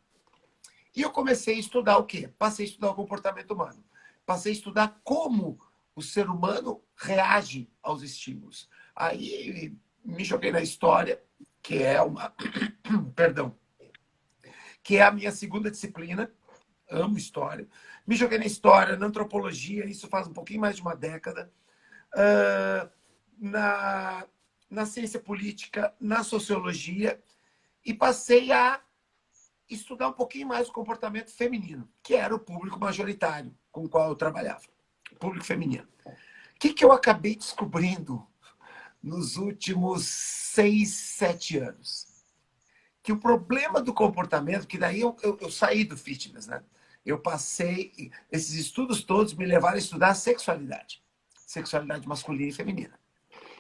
E eu comecei a estudar o quê? Passei a estudar o comportamento humano. Passei a estudar como o ser humano reage aos estímulos. Aí me joguei na história, que é que é a minha segunda disciplina. Amo história. Me joguei na história, na antropologia, isso faz um pouquinho mais de uma década. Na ciência política, na sociologia, e passei a estudar um pouquinho mais o comportamento feminino, que era o público majoritário com o qual eu trabalhava, o público feminino. O que eu acabei descobrindo nos últimos 6, 7 anos? Que o problema do comportamento, que daí eu saí do fitness, né? Eu passei, esses estudos todos me levaram a estudar sexualidade masculina e feminina.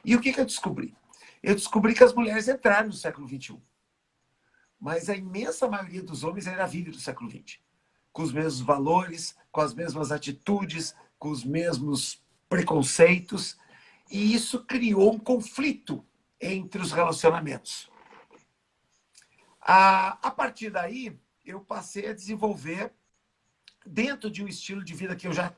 E o que eu descobri? Eu descobri que as mulheres entraram no século XXI. Mas a imensa maioria dos homens ainda vive do século XX. Com os mesmos valores, com as mesmas atitudes, com os mesmos preconceitos. E isso criou um conflito entre os relacionamentos. A partir daí, eu passei a desenvolver, dentro de um estilo de vida que eu já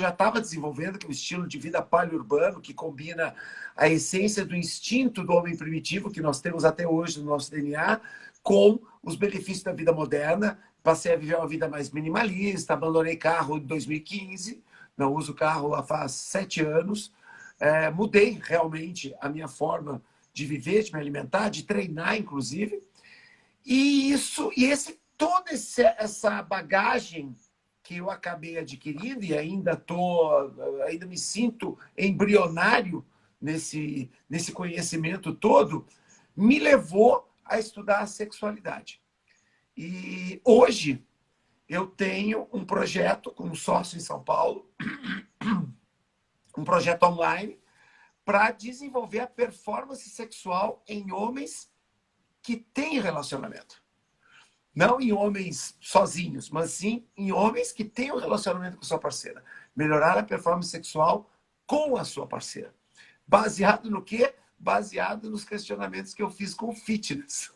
estava desenvolvendo, que é o estilo de vida paleourbano, que combina a essência do instinto do homem primitivo, que nós temos até hoje no nosso DNA, com os benefícios da vida moderna, passei a viver uma vida mais minimalista, abandonei carro em 2015, não uso carro há faz 7 anos. Mudei realmente a minha forma de viver, de me alimentar, de treinar, inclusive. E toda essa bagagem que eu acabei adquirindo e ainda me sinto embrionário nesse conhecimento todo, me levou a estudar a sexualidade. E hoje eu tenho um projeto com um sócio em São Paulo, um projeto online, para desenvolver a performance sexual em homens que têm relacionamento. Não em homens sozinhos, mas sim em homens que têm um relacionamento com sua parceira. Melhorar a performance sexual com a sua parceira. Baseado no quê? Baseado nos questionamentos que eu fiz com o fitness.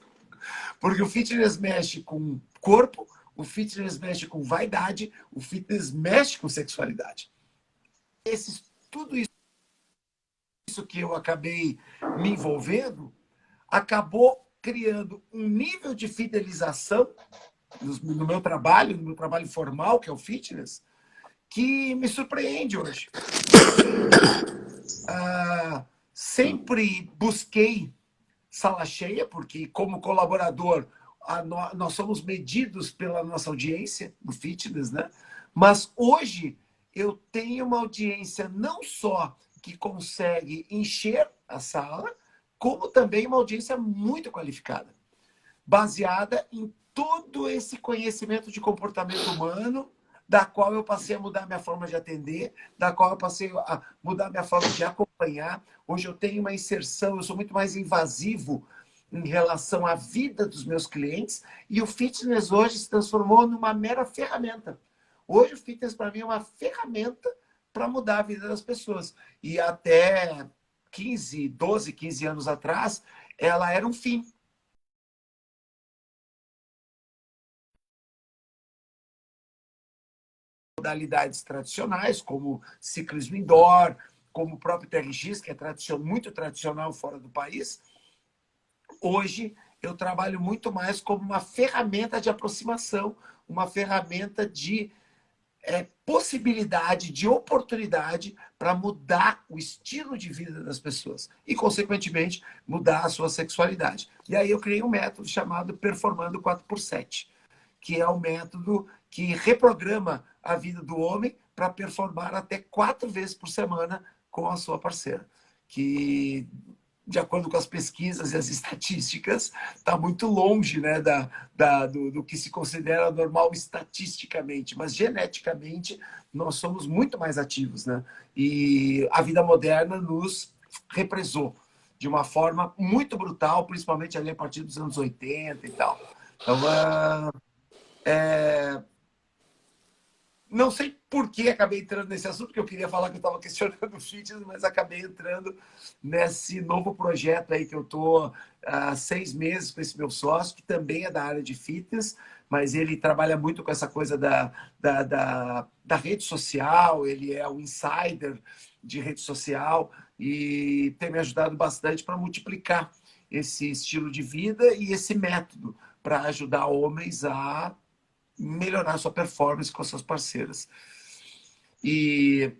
Porque o fitness mexe com corpo, o fitness mexe com vaidade, o fitness mexe com sexualidade. Tudo isso que eu acabei me envolvendo acabou criando um nível de fidelização no meu trabalho formal, que é o fitness, que me surpreende hoje. Sempre busquei sala cheia, porque como colaborador nós somos medidos pela nossa audiência no fitness, né? Mas hoje eu tenho uma audiência não só que consegue encher a sala, como também uma audiência muito qualificada, baseada em todo esse conhecimento de comportamento humano, da qual eu passei a mudar minha forma de atender, da qual eu passei a mudar minha forma de acompanhar. Hoje eu tenho uma inserção, eu sou muito mais invasivo em relação à vida dos meus clientes, e o fitness hoje se transformou numa mera ferramenta. Hoje o fitness para mim é uma ferramenta para mudar a vida das pessoas. E até 12, 15 anos atrás, ela era um fim. Modalidades tradicionais, como ciclismo indoor, como o próprio TRX, que é muito tradicional fora do país. Hoje, eu trabalho muito mais como uma ferramenta de aproximação, uma ferramenta de possibilidade, de oportunidade para mudar o estilo de vida das pessoas e, consequentemente, mudar a sua sexualidade. E aí eu criei um método chamado Performando 4x7, que é um método que reprograma a vida do homem para performar até 4 vezes por semana com a sua parceira. Que, de acordo com as pesquisas e as estatísticas, está muito longe, né, do que se considera normal estatisticamente, mas geneticamente nós somos muito mais ativos, né? E a vida moderna nos represou de uma forma muito brutal, principalmente ali a partir dos anos 80 e tal. Então, não sei por que acabei entrando nesse assunto, porque eu queria falar que eu estava questionando o fitness, mas acabei entrando nesse novo projeto aí que eu estou há 6 meses com esse meu sócio, que também é da área de fitness, mas ele trabalha muito com essa coisa da rede social, ele é um insider de rede social e tem me ajudado bastante para multiplicar esse estilo de vida e esse método para ajudar homens a melhorar sua performance com as suas parceiras. E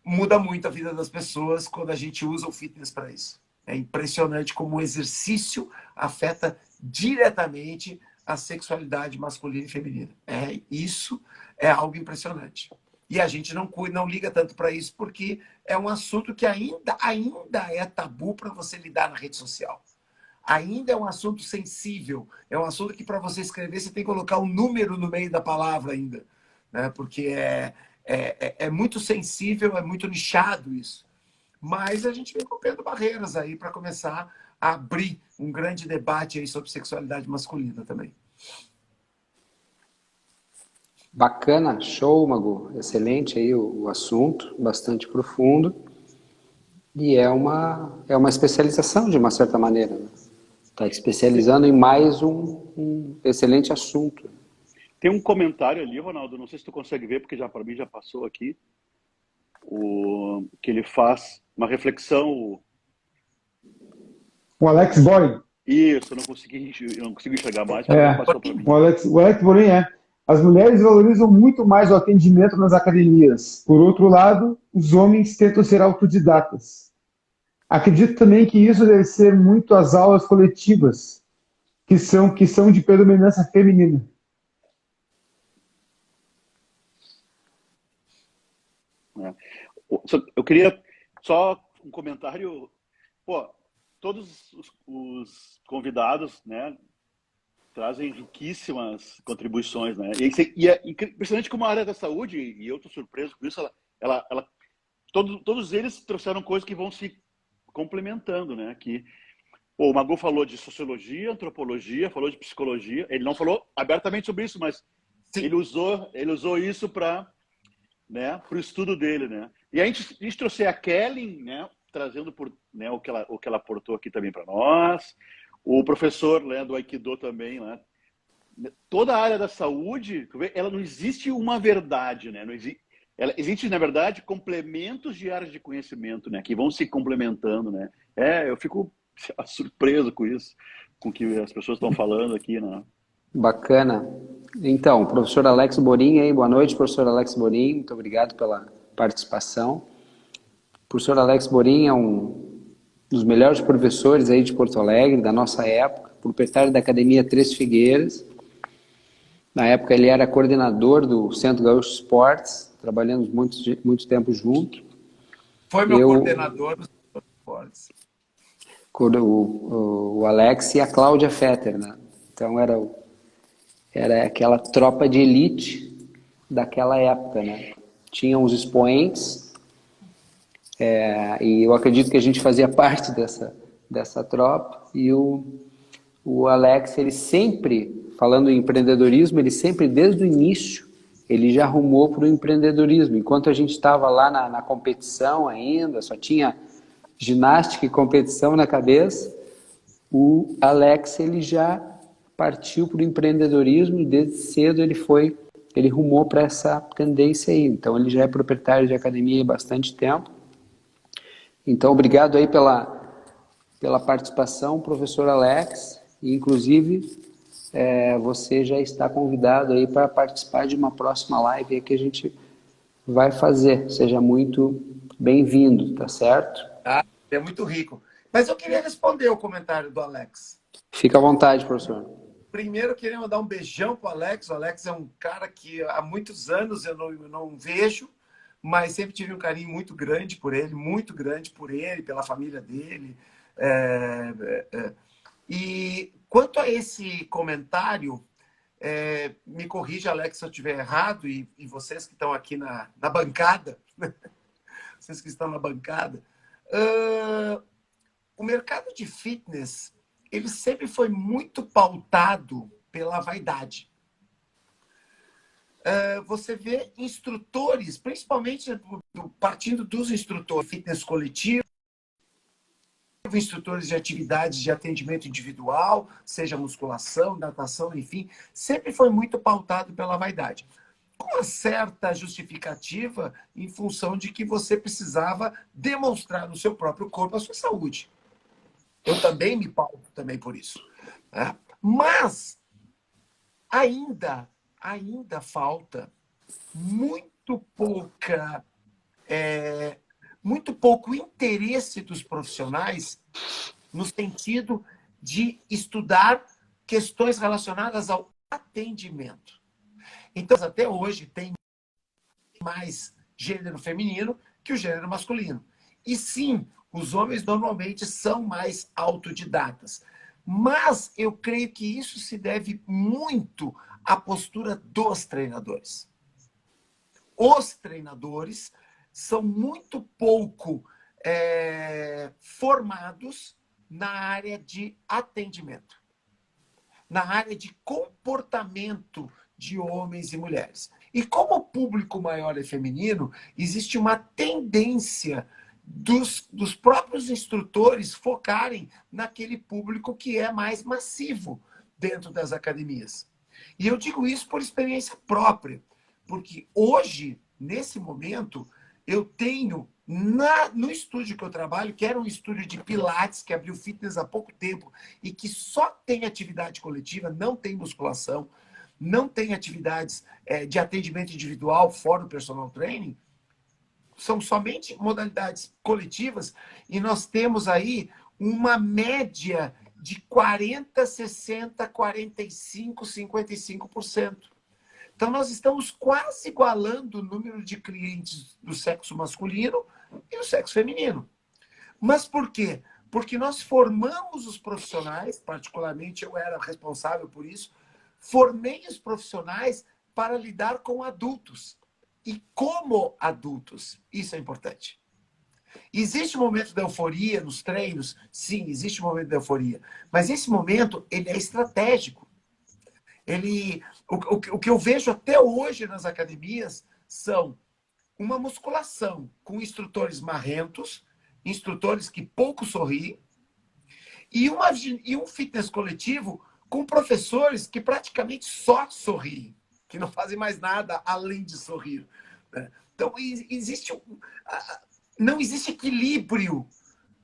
muda muito a vida das pessoas quando a gente usa o fitness para isso. É impressionante como o exercício afeta diretamente a sexualidade masculina e feminina. Isso é algo impressionante. E a gente não liga tanto para isso porque é um assunto que ainda é tabu para você lidar na rede social. Ainda é um assunto sensível, é um assunto que para você escrever você tem que colocar um número no meio da palavra ainda, né? Porque é muito sensível, é muito nichado isso. Mas a gente vem rompendo barreiras aí para começar a abrir um grande debate aí sobre sexualidade masculina também. Bacana, show, Magu. Excelente aí o assunto, bastante profundo. E é uma especialização de uma certa maneira, né? Está especializando em mais um excelente assunto. Tem um comentário ali, Ronaldo, não sei se tu consegue ver, porque já para mim já passou aqui, que ele faz uma reflexão. O Alex Boy. Isso, eu não consigo enxergar mais, porque passou para mim. O Alex Boy As mulheres valorizam muito mais o atendimento nas academias. Por outro lado, os homens tentam ser autodidatas. Acredito também que isso deve ser muito as aulas coletivas, que são de predominância feminina. Né? Eu queria só um comentário. Pô, todos os convidados, né, trazem riquíssimas contribuições, né? E é impressionante como a área da saúde, e eu estou surpreso com isso, todos eles trouxeram coisas que vão se complementando, né? O Magu falou de sociologia, antropologia, falou de psicologia. Ele não falou abertamente sobre isso, mas Sim. ele usou isso para, né, o estudo dele, né? E a gente trouxe a Kelly, né, trazendo né, o que ela aportou aqui também para nós. O professor, né, do Aikido também, né? Toda a área da saúde, ela não existe uma verdade, né? Não existe, ela existe, na verdade, complementos de áreas de conhecimento, né, que vão se complementando, né? Eu fico surpreso com isso, com o que as pessoas estão falando aqui, né? Bacana. Então, professor Alex Borim aí, boa noite, professor Alex Borim, muito obrigado pela participação. O professor Alex Borim é um dos melhores professores aí de Porto Alegre, da nossa época, proprietário da Academia Três Figueiras. Na época ele era coordenador do Centro Gaúcho Esportes, trabalhamos muito tempo junto. Foi meu coordenador nos esportes. O Alex e a Cláudia Fetter, né? Então era aquela tropa de elite daquela época, né? Tinham os expoentes, e eu acredito que a gente fazia parte dessa tropa, e o Alex, ele sempre, falando em empreendedorismo, ele sempre, desde o início, ele já arrumou para o empreendedorismo. Enquanto a gente estava lá na competição ainda, só tinha ginástica e competição na cabeça, o Alex, ele já partiu para o empreendedorismo e desde cedo ele rumou para essa tendência aí. Então ele já é proprietário de academia há bastante tempo. Então obrigado aí pela participação, professor Alex, e inclusive você já está convidado aí para participar de uma próxima live aí que a gente vai fazer. Seja muito bem-vindo, tá certo? É muito rico. Mas eu queria responder o comentário do Alex. Fica à vontade, professor. Primeiro, eu queria mandar um beijão para o Alex. O Alex é um cara que há muitos anos eu não vejo, mas sempre tive um carinho muito grande por ele, pela família dele. E quanto a esse comentário, me corrija, Alex, se eu estiver errado, e vocês que estão aqui na bancada, vocês que estão na bancada, o mercado de fitness, ele sempre foi muito pautado pela vaidade. Você vê instrutores, principalmente partindo dos instrutores de fitness coletivo, instrutores de atividades de atendimento individual, seja musculação, natação, enfim, sempre foi muito pautado pela vaidade. Com uma certa justificativa em função de que você precisava demonstrar no seu próprio corpo a sua saúde. Eu também me pauto também por isso. Né? Mas ainda falta muito pouco interesse dos profissionais no sentido de estudar questões relacionadas ao atendimento. Então, até hoje, tem mais gênero feminino que o gênero masculino. E sim, os homens normalmente são mais autodidatas. Mas eu creio que isso se deve muito à postura dos treinadores. Os treinadores são muito pouco formados na área de atendimento, na área de comportamento de homens e mulheres. E como o público maior é feminino, existe uma tendência dos próprios instrutores focarem naquele público que é mais massivo dentro das academias. E eu digo isso por experiência própria, porque hoje, nesse momento, eu tenho no estúdio que eu trabalho, que era um estúdio de pilates, que abriu fitness há pouco tempo e que só tem atividade coletiva, não tem musculação. não tem atividades de atendimento individual fora o personal training, são somente modalidades coletivas, e nós temos aí uma média de 40, 60, 45, 55%. Então, nós estamos quase igualando o número de clientes do sexo masculino e do sexo feminino. Mas por quê? Porque nós formamos os profissionais, particularmente eu era responsável por isso, formei os profissionais para lidar com adultos. E como adultos, isso é importante. Existe um momento de euforia nos treinos? Sim, existe um momento de euforia. Mas esse momento, ele é estratégico. O que eu vejo até hoje nas academias são uma musculação com instrutores marrentos, instrutores que pouco sorriem, e um fitness coletivo com professores que praticamente só sorriem, que não fazem mais nada além de sorrir. Então, não existe equilíbrio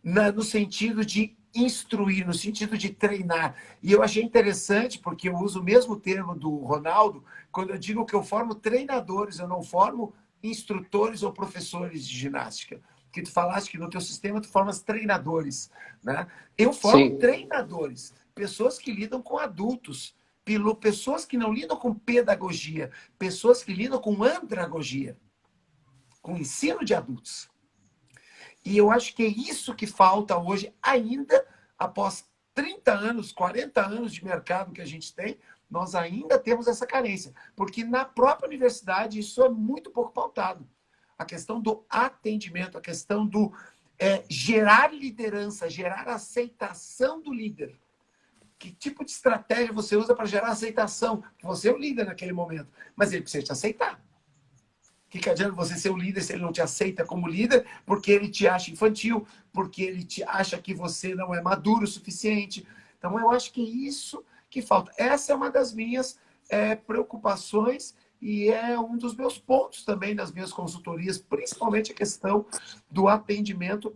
no sentido de instruir, no sentido de treinar. E eu achei interessante, porque eu uso o mesmo termo do Ronaldo, quando eu digo que eu formo treinadores, eu não formo instrutores ou professores de ginástica. Que tu falaste que no teu sistema tu formas treinadores, né? Eu formo Sim. treinadores, pessoas que lidam com adultos, pessoas que não lidam com pedagogia, pessoas que lidam com andragogia, com ensino de adultos. E eu acho que é isso que falta hoje, ainda após 30 anos, 40 anos de mercado que a gente tem, nós ainda temos essa carência. Porque na própria universidade isso é muito pouco pautado. A questão do atendimento, a questão do gerar liderança, gerar aceitação do líder. Que tipo de estratégia você usa para gerar aceitação? Você é o líder naquele momento, mas ele precisa te aceitar. O que adianta você ser o líder se ele não te aceita como líder, porque ele te acha infantil, porque ele te acha que você não é maduro o suficiente. Então, eu acho que é isso que falta. Essa é uma das minhas preocupações e é um dos meus pontos também nas minhas consultorias, principalmente a questão do atendimento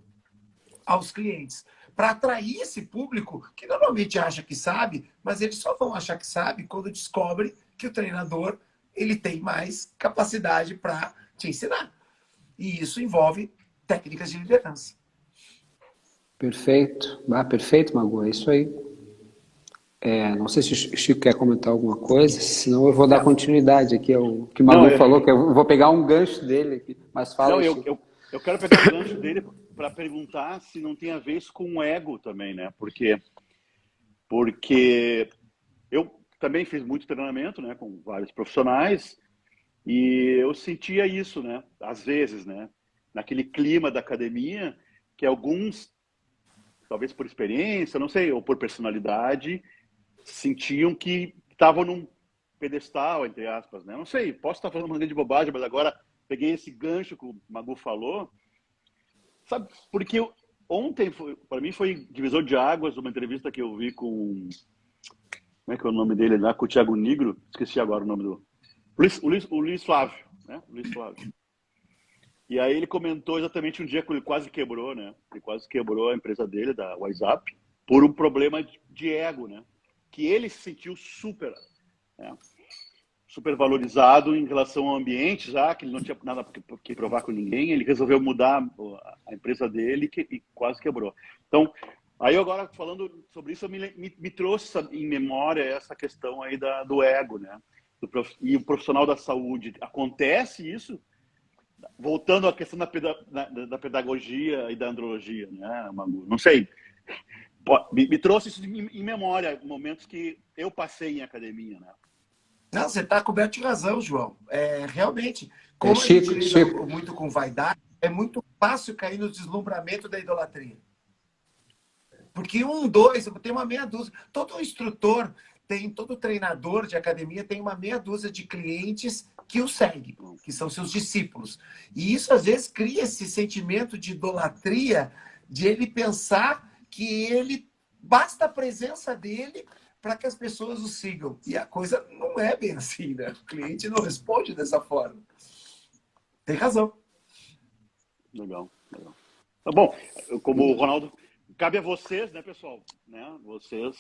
aos clientes. Para atrair esse público que normalmente acha que sabe, mas eles só vão achar que sabe quando descobre que o treinador ele tem mais capacidade para te ensinar. E isso envolve técnicas de liderança. Perfeito. Perfeito, Magu, é isso aí. Não sei se o Chico quer comentar alguma coisa, senão eu vou dar continuidade aqui ao que o Magu falou, que eu vou pegar um gancho dele aqui. Mas fala aí, Chico. Eu quero pegar um gancho dele para perguntar se não tem a ver isso com o ego também, né? Porque eu também fiz muito treinamento, né, com vários profissionais, e eu sentia isso, né, às vezes, né, naquele clima da academia, que alguns, talvez por experiência, não sei, ou por personalidade, sentiam que estavam num pedestal, entre aspas, né? Não sei, posso estar falando uma grande bobagem, mas agora peguei esse gancho que o Magu falou, sabe? Porque ontem, para mim, foi divisor de águas, uma entrevista que eu vi com... Como é que é o nome dele lá? Com o Thiago Nigro. Esqueci agora o nome do... O Luiz Flávio, né? Luiz Flávio. E aí ele comentou exatamente um dia que ele quase quebrou, né? Ele quase quebrou a empresa dele, da WhatsApp, por um problema de ego, né? Que ele se sentiu super, né? Super valorizado em relação ao ambiente, já que ele não tinha nada que provar com ninguém. Ele resolveu mudar a empresa dele e quase quebrou. Então, aí agora falando sobre isso, me trouxe em memória essa questão aí do ego, né? E o profissional da saúde, acontece isso? Voltando à questão da pedagogia e da andrologia, né, Magu? Não sei. Me trouxe isso em memória, momentos que eu passei em academia, né? Não, você está coberto de razão, João. Realmente, como a gente lida muito com vaidade, é muito fácil cair no deslumbramento da idolatria. Porque tem uma meia dúzia. Todo instrutor todo treinador de academia tem uma meia dúzia de clientes que o seguem, que são seus discípulos. E isso, às vezes, cria esse sentimento de idolatria, de ele pensar que ele basta a presença dele para que as pessoas o sigam. E a coisa não é bem assim, né? O cliente não responde dessa forma. Tem razão. Legal. Tá bom, como o Ronaldo, cabe a vocês, né, pessoal, né, vocês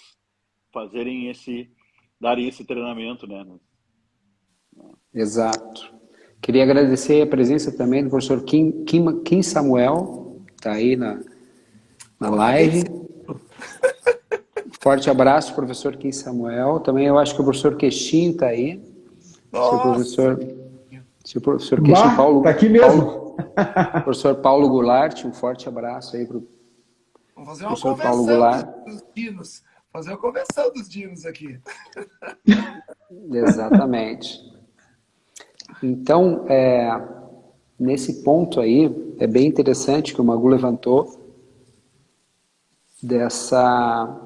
fazerem darem esse treinamento, né? Exato. Queria agradecer a presença também do professor Kim Samuel, está aí na live. Forte abraço, professor Kim Samuel. Também eu acho que o professor Queixinho está aí. Se o professor Queixinho, tá aqui mesmo. Professor Paulo Goulart, um forte abraço aí para o professor Paulo Goulart. Dos dinos. Fazer uma conversão dos dinos aqui. Exatamente. Então, nesse ponto aí, é bem interessante que o Magu levantou dessa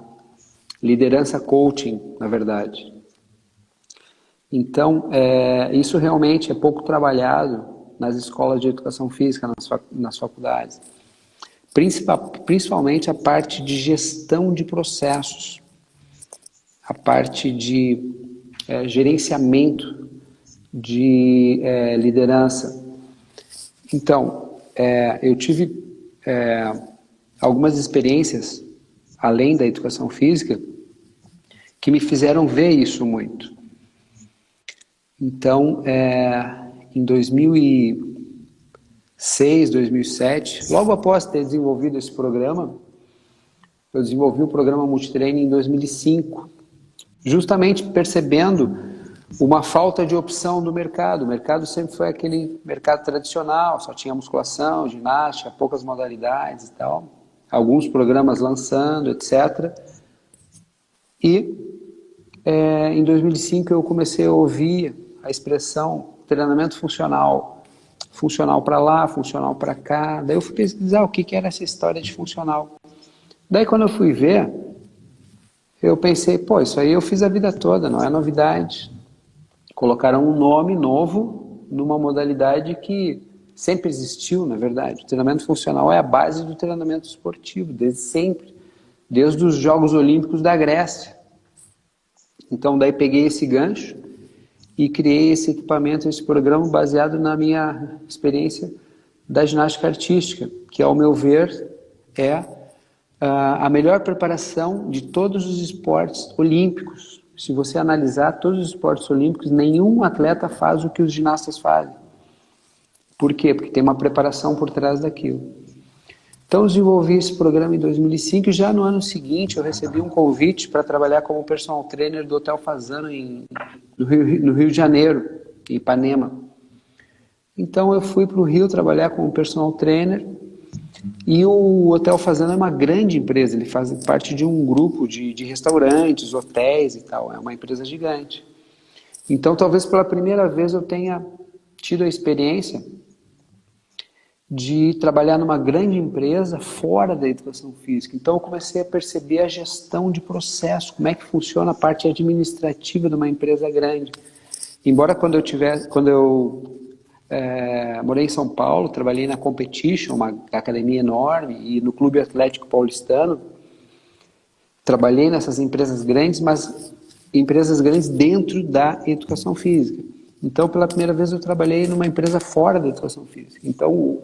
liderança coaching, na verdade. Então, isso realmente é pouco trabalhado nas escolas de educação física, nas faculdades. Principalmente a parte de gestão de processos, a parte de gerenciamento de liderança. Então, eu tive algumas experiências, além da educação física, que me fizeram ver isso muito. Então, em 2006, 2007, logo após ter desenvolvido esse programa, eu desenvolvi o programa Multitreino em 2005, justamente percebendo uma falta de opção do mercado. O mercado sempre foi aquele mercado tradicional, só tinha musculação, ginástica, poucas modalidades e tal, alguns programas lançando, etc. E em 2005 eu comecei a ouvir a expressão treinamento funcional, funcional para lá, funcional para cá. Daí eu fui pesquisar o que era essa história de funcional. Daí quando eu fui ver, eu pensei, pô, isso aí eu fiz a vida toda, não é novidade. Colocaram um nome novo numa modalidade que sempre existiu, na verdade. O treinamento funcional é a base do treinamento esportivo, desde sempre, desde os Jogos Olímpicos da Grécia. Então, daí peguei esse gancho e criei esse equipamento, esse programa, baseado na minha experiência da ginástica artística, que, ao meu ver, é a melhor preparação de todos os esportes olímpicos. Se você analisar todos os esportes olímpicos, nenhum atleta faz o que os ginastas fazem. Por quê? Porque tem uma preparação por trás daquilo. Então, eu desenvolvi esse programa em 2005 e já no ano seguinte eu recebi um convite para trabalhar como personal trainer do Hotel Fazano no Rio de Janeiro, em Ipanema. Então, eu fui para o Rio trabalhar como personal trainer. E o Hotel Fazano é uma grande empresa, ele faz parte de um grupo de restaurantes, hotéis e tal, é uma empresa gigante. Então, talvez pela primeira vez eu tenha tido a experiência de trabalhar numa grande empresa fora da educação física. Então, eu comecei a perceber a gestão de processo, como é que funciona a parte administrativa de uma empresa grande. Embora quando eu morei em São Paulo, trabalhei na Competition, uma academia enorme, e no Clube Atlético Paulistano. Trabalhei nessas empresas grandes, mas empresas grandes dentro da educação física. Então, pela primeira vez, eu trabalhei numa empresa fora da educação física. Então,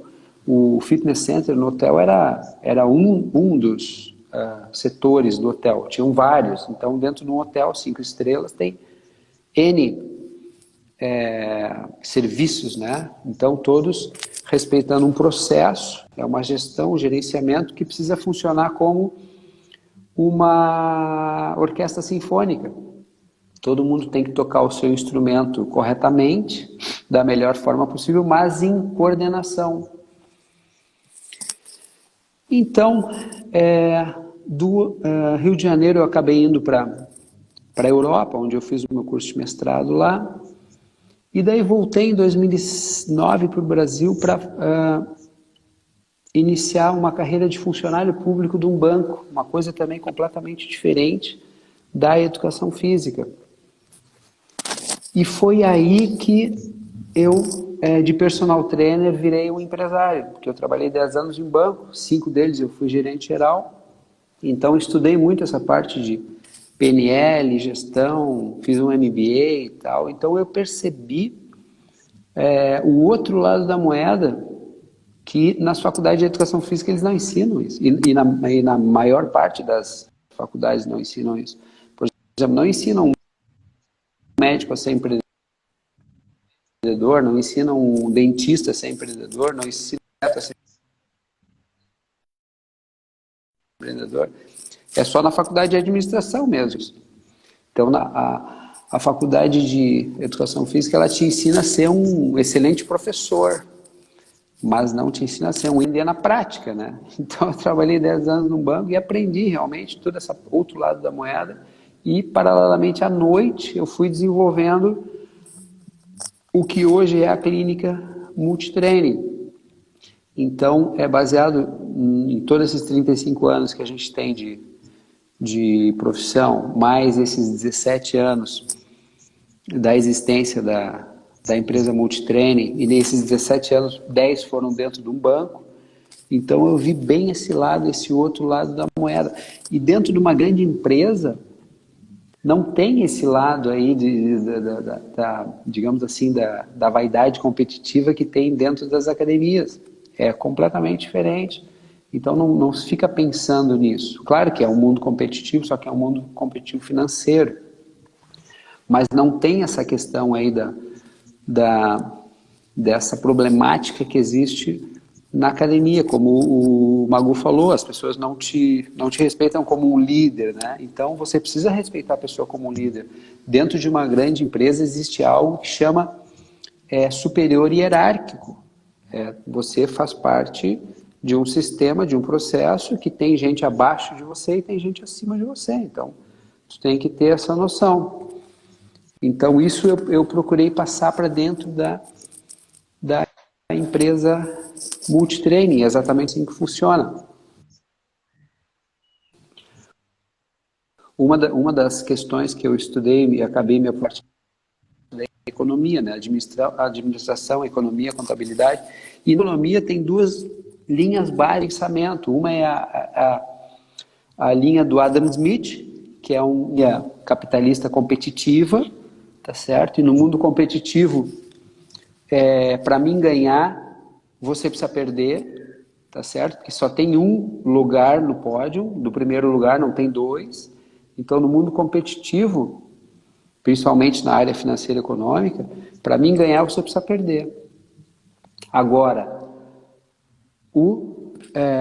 o fitness center no hotel era um dos setores do hotel. Tinham vários. Então, dentro de um hotel 5 estrelas, tem N serviços, né? Então todos respeitando um processo, uma gestão, um gerenciamento que precisa funcionar como uma orquestra sinfônica. Todo mundo tem que tocar o seu instrumento corretamente, da melhor forma possível, mas em coordenação. Então, do Rio de Janeiro eu acabei indo para a Europa, onde eu fiz o meu curso de mestrado lá. E daí voltei em 2009 para o Brasil para iniciar uma carreira de funcionário público de um banco, uma coisa também completamente diferente da educação física. E foi aí que eu, de personal trainer, virei um empresário, porque eu trabalhei 10 anos em banco, 5 deles eu fui gerente geral, então estudei muito essa parte de PNL, gestão, fiz um MBA e tal, então eu percebi o outro lado da moeda, que nas faculdades de educação física eles não ensinam isso, e na maior parte das faculdades não ensinam isso. Por exemplo, não ensinam médico a ser empreendedor, não ensinam um dentista a ser empreendedor, não ensinam um a ser empreendedor. É só na faculdade de administração mesmo. Então, a faculdade de educação física, ela te ensina a ser um excelente professor, mas não te ensina a ser um líder na prática, né? Então, eu trabalhei 10 anos num banco e aprendi realmente todo esse outro lado da moeda. E, paralelamente, à noite, eu fui desenvolvendo o que hoje é a clínica Multitraining. Então, é baseado em todos esses 35 anos que a gente tem de profissão, mais esses 17 anos da existência da empresa Multitraining, e nesses 17 anos, 10 foram dentro de um banco. Então, eu vi bem esse lado, esse outro lado da moeda. E dentro de uma grande empresa, não tem esse lado aí, digamos assim, da vaidade competitiva que tem dentro das academias. É completamente diferente. Então, não se fica pensando nisso. Claro que é um mundo competitivo, só que é um mundo competitivo financeiro. Mas não tem essa questão aí dessa problemática que existe na academia. Como o Magu falou, as pessoas não te respeitam como um líder, né? Então, você precisa respeitar a pessoa como um líder. Dentro de uma grande empresa existe algo que chama superior hierárquico. Você faz parte de um sistema, de um processo que tem gente abaixo de você e tem gente acima de você. Então, você tem que ter essa noção. Então, isso eu procurei passar para dentro da empresa Multitraining, exatamente assim que funciona. Uma das questões que eu estudei e acabei me aprofundando é a economia, né? Administração, economia, contabilidade. E economia tem duas linhas básicas de pensamento. Uma é a linha do Adam Smith, que é uma linha capitalista competitiva, tá certo? E no mundo competitivo, para mim ganhar, você precisa perder, tá certo? Porque só tem um lugar no pódio, do primeiro lugar não tem dois. Então, no mundo competitivo, principalmente na área financeira e econômica, para mim ganhar, você precisa perder. Agora,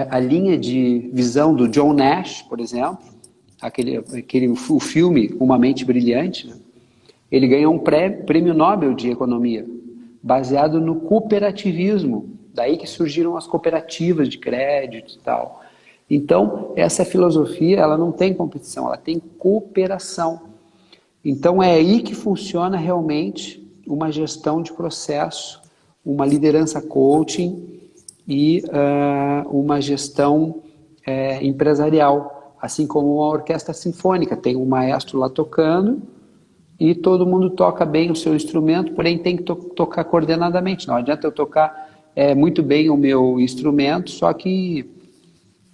a linha de visão do John Nash, por exemplo, o filme Uma Mente Brilhante, né? Ele ganhou um prêmio Nobel de Economia, baseado no cooperativismo. Daí que surgiram as cooperativas de crédito e tal. Então, essa filosofia, ela não tem competição, ela tem cooperação. Então, é aí que funciona realmente uma gestão de processo, uma liderança coaching e uma gestão empresarial. Assim como uma orquestra sinfônica, tem um maestro lá tocando e todo mundo toca bem o seu instrumento, porém tem que tocar coordenadamente. Não adianta eu tocar muito bem o meu instrumento, só que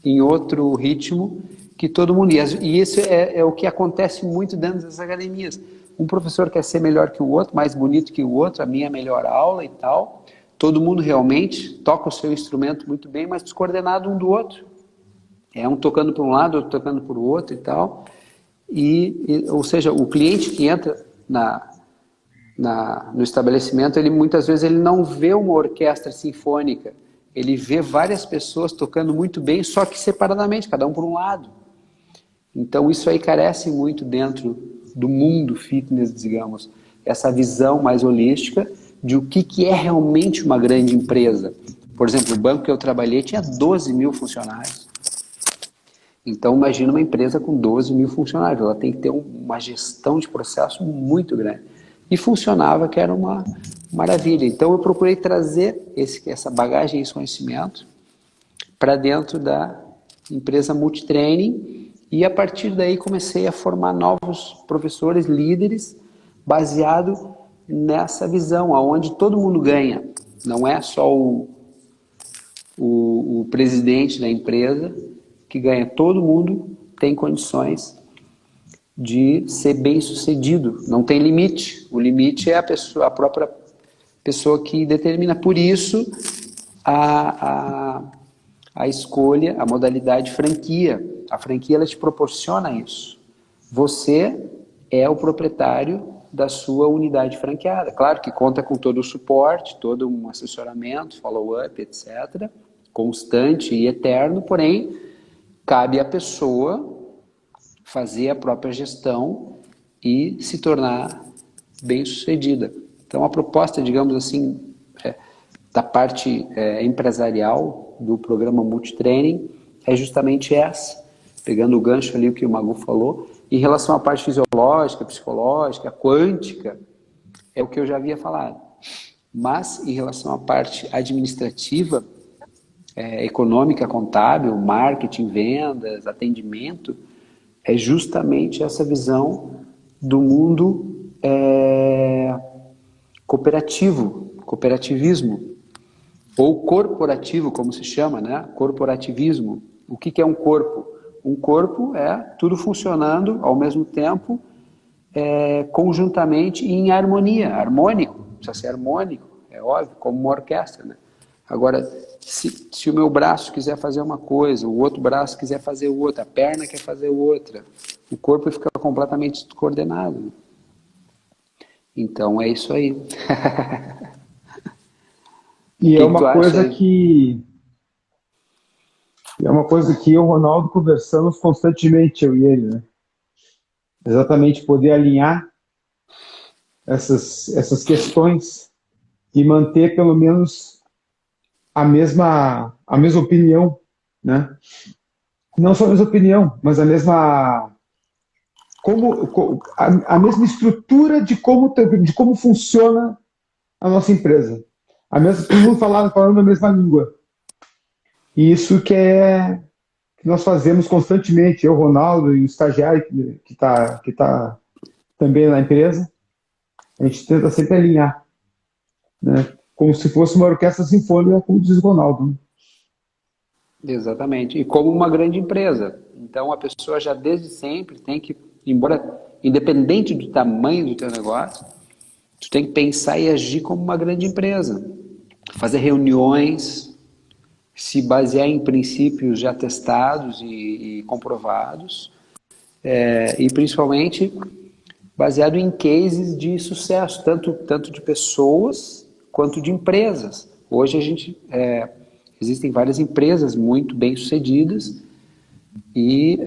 em outro ritmo que todo mundo... E isso é o que acontece muito dentro das academias. Um professor quer ser melhor que o outro, mais bonito que o outro, a minha melhor aula e tal. Todo mundo realmente toca o seu instrumento muito bem, mas descoordenado um do outro. Um tocando para um lado, outro tocando para o outro e tal. Ou seja, o cliente que entra no estabelecimento, muitas vezes ele não vê uma orquestra sinfônica, ele vê várias pessoas tocando muito bem, só que separadamente, cada um por um lado. Então isso aí carece muito dentro do mundo fitness, digamos, essa visão mais holística de o que é realmente uma grande empresa. Por exemplo, o banco que eu trabalhei tinha 12 mil funcionários. Então, imagina uma empresa com 12 mil funcionários. Ela tem que ter uma gestão de processo muito grande. E funcionava, que era uma maravilha. Então, eu procurei trazer essa bagagem, esse conhecimento para dentro da empresa Multitraining. E, a partir daí, comecei a formar novos professores, líderes, baseado nessa visão, onde todo mundo ganha. Não é só o presidente da empresa que ganha, todo mundo tem condições de ser bem sucedido, não tem limite, o limite é a própria pessoa que determina. Por isso a escolha, a modalidade franquia, a franquia ela te proporciona isso, você é o proprietário da sua unidade franqueada. Claro que conta com todo o suporte, todo um assessoramento, follow-up, etc., constante e eterno, porém, cabe à pessoa fazer a própria gestão e se tornar bem-sucedida. Então, a proposta, digamos assim, da parte empresarial do programa Multitraining é justamente essa, pegando o gancho ali o que o Magu falou. Em relação à parte fisiológica, psicológica, quântica, é o que eu já havia falado. Mas, em relação à parte administrativa, econômica, contábil, marketing, vendas, atendimento, é justamente essa visão do mundo cooperativismo, ou corporativo, como se chama, né? Corporativismo. O que é um corpo? Um corpo é tudo funcionando ao mesmo tempo, conjuntamente e em harmonia, harmônico, precisa ser harmônico, é óbvio, como uma orquestra, né? Agora, se o meu braço quiser fazer uma coisa, o outro braço quiser fazer outra, a perna quer fazer outra, o corpo fica completamente descoordenado. Então é isso aí. E é uma coisa que eu e o Ronaldo conversamos constantemente, eu e ele, né? Exatamente poder alinhar essas questões e manter pelo menos a mesma opinião, né? Não só a mesma opinião, mas a mesma a mesma estrutura de como funciona a nossa empresa. Todo mundo falando a mesma língua. E isso que nós fazemos constantemente, eu, Ronaldo, e o estagiário que tá também na empresa, a gente tenta sempre alinhar, né? Como se fosse uma orquestra sinfônica, como diz o Ronaldo, né? Exatamente. E como uma grande empresa. Então, a pessoa já desde sempre tem que, embora independente do tamanho do teu negócio, tu tem que pensar e agir como uma grande empresa. Fazer reuniões, se basear em princípios já testados e comprovados, e principalmente baseado em cases de sucesso, tanto de pessoas quanto de empresas. Hoje existem várias empresas muito bem-sucedidas e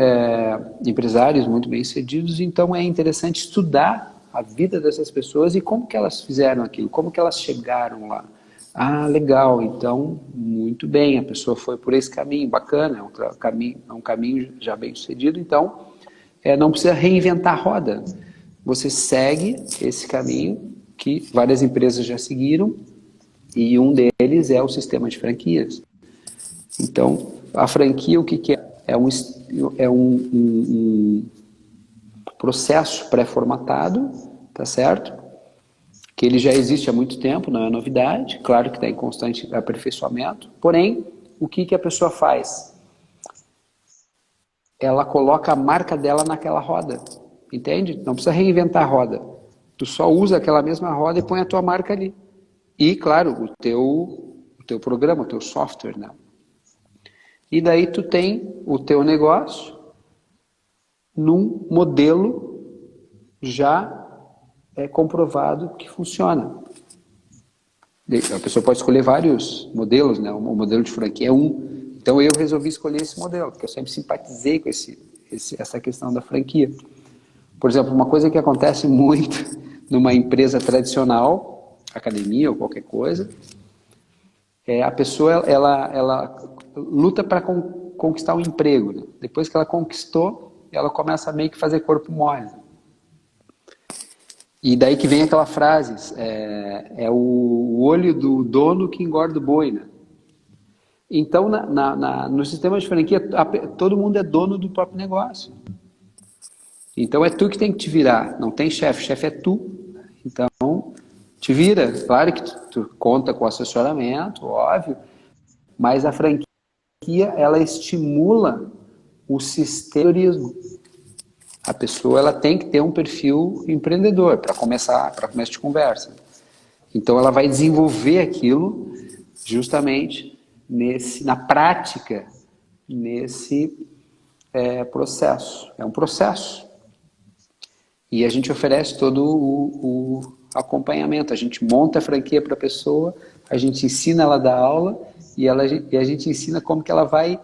empresários muito bem-sucedidos, então é interessante estudar a vida dessas pessoas e como que elas fizeram aquilo, como que elas chegaram lá. Ah, legal, então, muito bem, a pessoa foi por esse caminho, bacana, é um caminho já bem-sucedido, então, não precisa reinventar a roda. Você segue esse caminho que várias empresas já seguiram e um deles é o sistema de franquias. Então, a franquia, o que é? É um processo pré-formatado, tá certo? Que ele já existe há muito tempo, não é novidade, claro que está em constante aperfeiçoamento, porém, o que a pessoa faz? Ela coloca a marca dela naquela roda, entende? Não precisa reinventar a roda, tu só usa aquela mesma roda e põe a tua marca ali. E, claro, o teu programa, o teu software, né? E daí tu tem o teu negócio num modelo já comprovado que funciona. A pessoa pode escolher vários modelos, né? O modelo de franquia é um. Então eu resolvi escolher esse modelo, porque eu sempre simpatizei com essa questão da franquia. Por exemplo, uma coisa que acontece muito numa empresa tradicional, academia ou qualquer coisa, a pessoa ela luta para conquistar um emprego, né? Depois que ela conquistou, ela começa a meio que fazer corpo mole. E daí que vem aquela frase, é o olho do dono que engorda o boi, né? Então, no sistema de franquia, todo mundo é dono do próprio negócio. Então, é tu que tem que te virar, não tem chefe é tu. Então, te vira. Claro que tu conta com assessoramento, óbvio, mas a franquia, ela estimula o sistemismo. A pessoa ela tem que ter um perfil empreendedor para começo de conversa. Então ela vai desenvolver aquilo justamente na prática, nesse processo. É um processo. E a gente oferece todo o acompanhamento. A gente monta a franquia para a pessoa, a gente ensina ela a dar aula e a gente ensina como que ela vai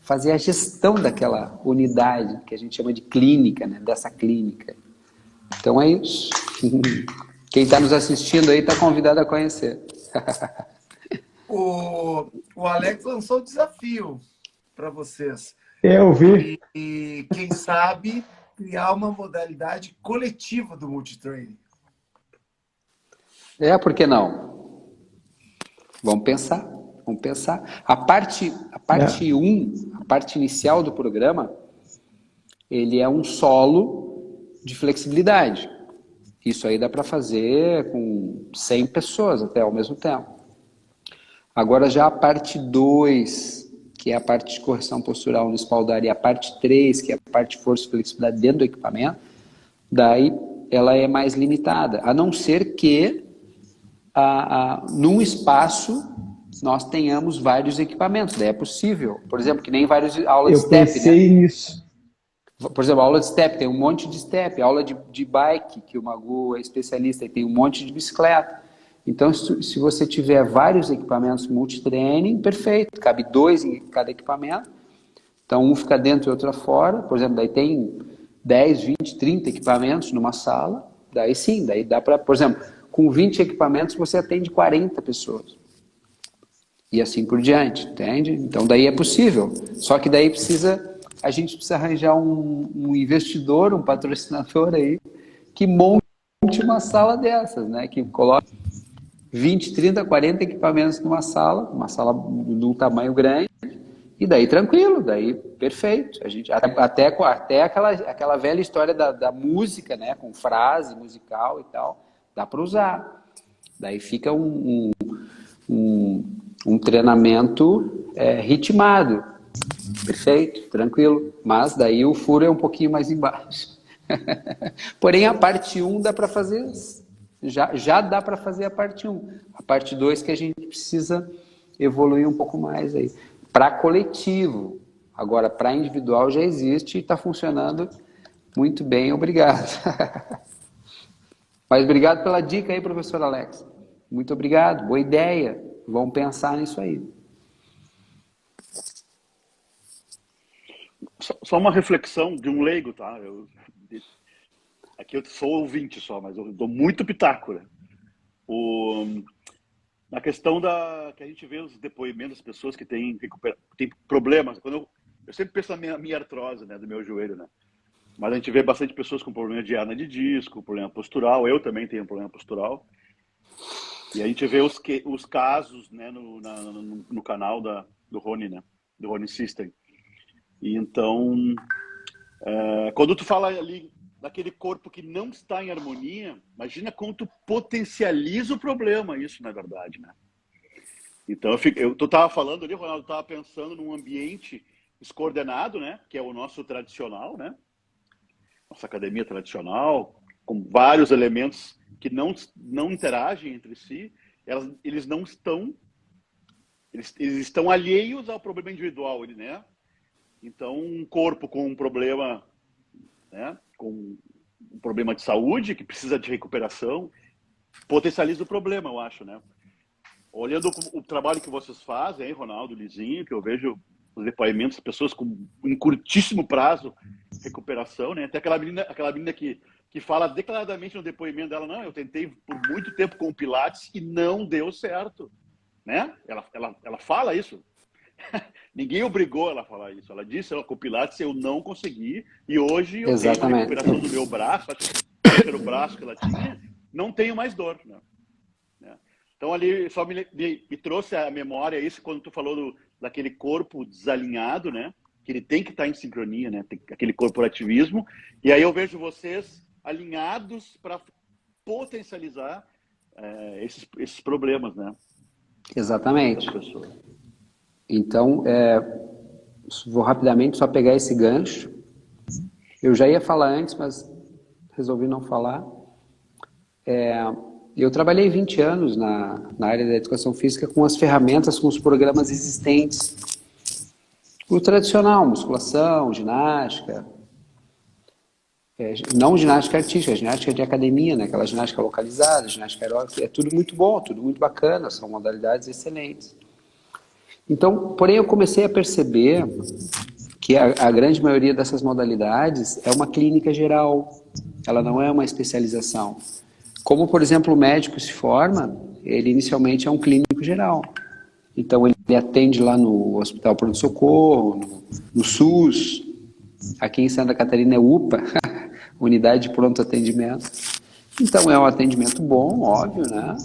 fazer a gestão daquela unidade, que a gente chama de clínica, né? Dessa clínica. Então é isso. Quem está nos assistindo aí está convidado a conhecer. O Alex lançou o desafio para vocês. Eu vi. E quem sabe criar uma modalidade coletiva do multitraining. Por que não? Vamos pensar. Vamos pensar. A parte 1, a parte inicial do programa, ele é um solo de flexibilidade. Isso aí dá para fazer com 100 pessoas até ao mesmo tempo. Agora já a parte 2, que é a parte de correção postural no espaldar, e a parte 3, que é a parte de força e flexibilidade dentro do equipamento, daí ela é mais limitada, a não ser que num espaço nós tenhamos vários equipamentos, daí é possível. Por exemplo, que nem várias aulas de step, Eu pensei nisso. Por exemplo, a aula de step, tem um monte de step, aula de bike, que o Magu é especialista, e tem um monte de bicicleta. Então, se você tiver vários equipamentos multitraining, perfeito, cabe 2 em cada equipamento, então um fica dentro e outro fora, por exemplo, daí tem 10, 20, 30 equipamentos numa sala, daí sim, daí dá para, por exemplo, com 20 equipamentos você atende 40 pessoas. E assim por diante, entende? Então daí é possível, só que daí a gente precisa arranjar um investidor, um patrocinador aí, que monte uma sala dessas, né? Que coloque 20, 30, 40 equipamentos numa sala de um tamanho grande, e daí tranquilo, daí perfeito. A gente, até aquela velha história da música, né? Com frase musical e tal, dá para usar. Daí fica um treinamento ritmado. Perfeito, tranquilo. Mas daí o furo é um pouquinho mais embaixo. Porém, a parte 1 dá para fazer, já dá para fazer a parte 1. A parte 2 que a gente precisa evoluir um pouco mais aí. Para coletivo. Agora, para individual já existe e está funcionando muito bem, obrigado. Mas obrigado pela dica aí, professor Alex. Muito obrigado, boa ideia. Vamos pensar nisso aí. Só uma reflexão de um leigo, tá? Aqui eu sou ouvinte só, mas eu dou muito pitaco, né? Na questão que a gente vê os depoimentos das pessoas que têm problemas. Eu sempre penso na minha artrose, né, do meu joelho, né? Mas a gente vê bastante pessoas com problema de hernia de disco, problema postural. Eu também tenho problema postural. E a gente vê os casos, né, no canal do Rony, né? Do Rony System. E então, quando tu fala ali daquele corpo que não está em harmonia, imagina como tu potencializa o problema, isso na verdade, né? Então, tu estava falando ali, Ronaldo, estava pensando num ambiente descoordenado, né? Que é o nosso tradicional, né? Nossa academia tradicional, com vários elementos que não interagem entre si, eles estão alheios ao problema individual, né? Então, um corpo com um problema, né, com um problema de saúde, que precisa de recuperação, potencializa o problema, eu acho, né? Olhando o trabalho que vocês fazem, hein, Ronaldo, Lizinho, que eu vejo os depoimentos, pessoas com em curtíssimo prazo recuperação, né? Até aquela menina que fala declaradamente no depoimento dela, não, eu tentei por muito tempo com o Pilates e não deu certo, né? Ela fala isso. Ninguém obrigou ela a falar isso. Ela disse, com o Pilates eu não consegui e hoje eu tenho uma recuperação do meu braço, acho que era o braço que ela tinha, não tenho mais dor, né? Então ali só me trouxe à memória isso quando tu falou daquele corpo desalinhado, né? Que ele tem que estar em sincronia, né? Tem aquele corporativismo. E aí eu vejo vocês alinhados para potencializar esses problemas, né? Exatamente. Então, vou rapidamente só pegar esse gancho. Eu já ia falar antes, mas resolvi não falar. Eu trabalhei 20 anos na área da educação física com as ferramentas, com os programas existentes. O tradicional, musculação, ginástica. Não ginástica artística, ginástica de academia, né? Aquela ginástica localizada, ginástica aeróbica, é tudo muito bom, tudo muito bacana, são modalidades excelentes. Então, porém, eu comecei a perceber que a grande maioria dessas modalidades é uma clínica geral, ela não é uma especialização. Como, por exemplo, o médico se forma, ele inicialmente é um clínico geral. Então, ele atende lá no Hospital Pronto-Socorro, no SUS, aqui em Santa Catarina é UPA, Unidade de Pronto Atendimento. Então, é um atendimento bom, óbvio, né?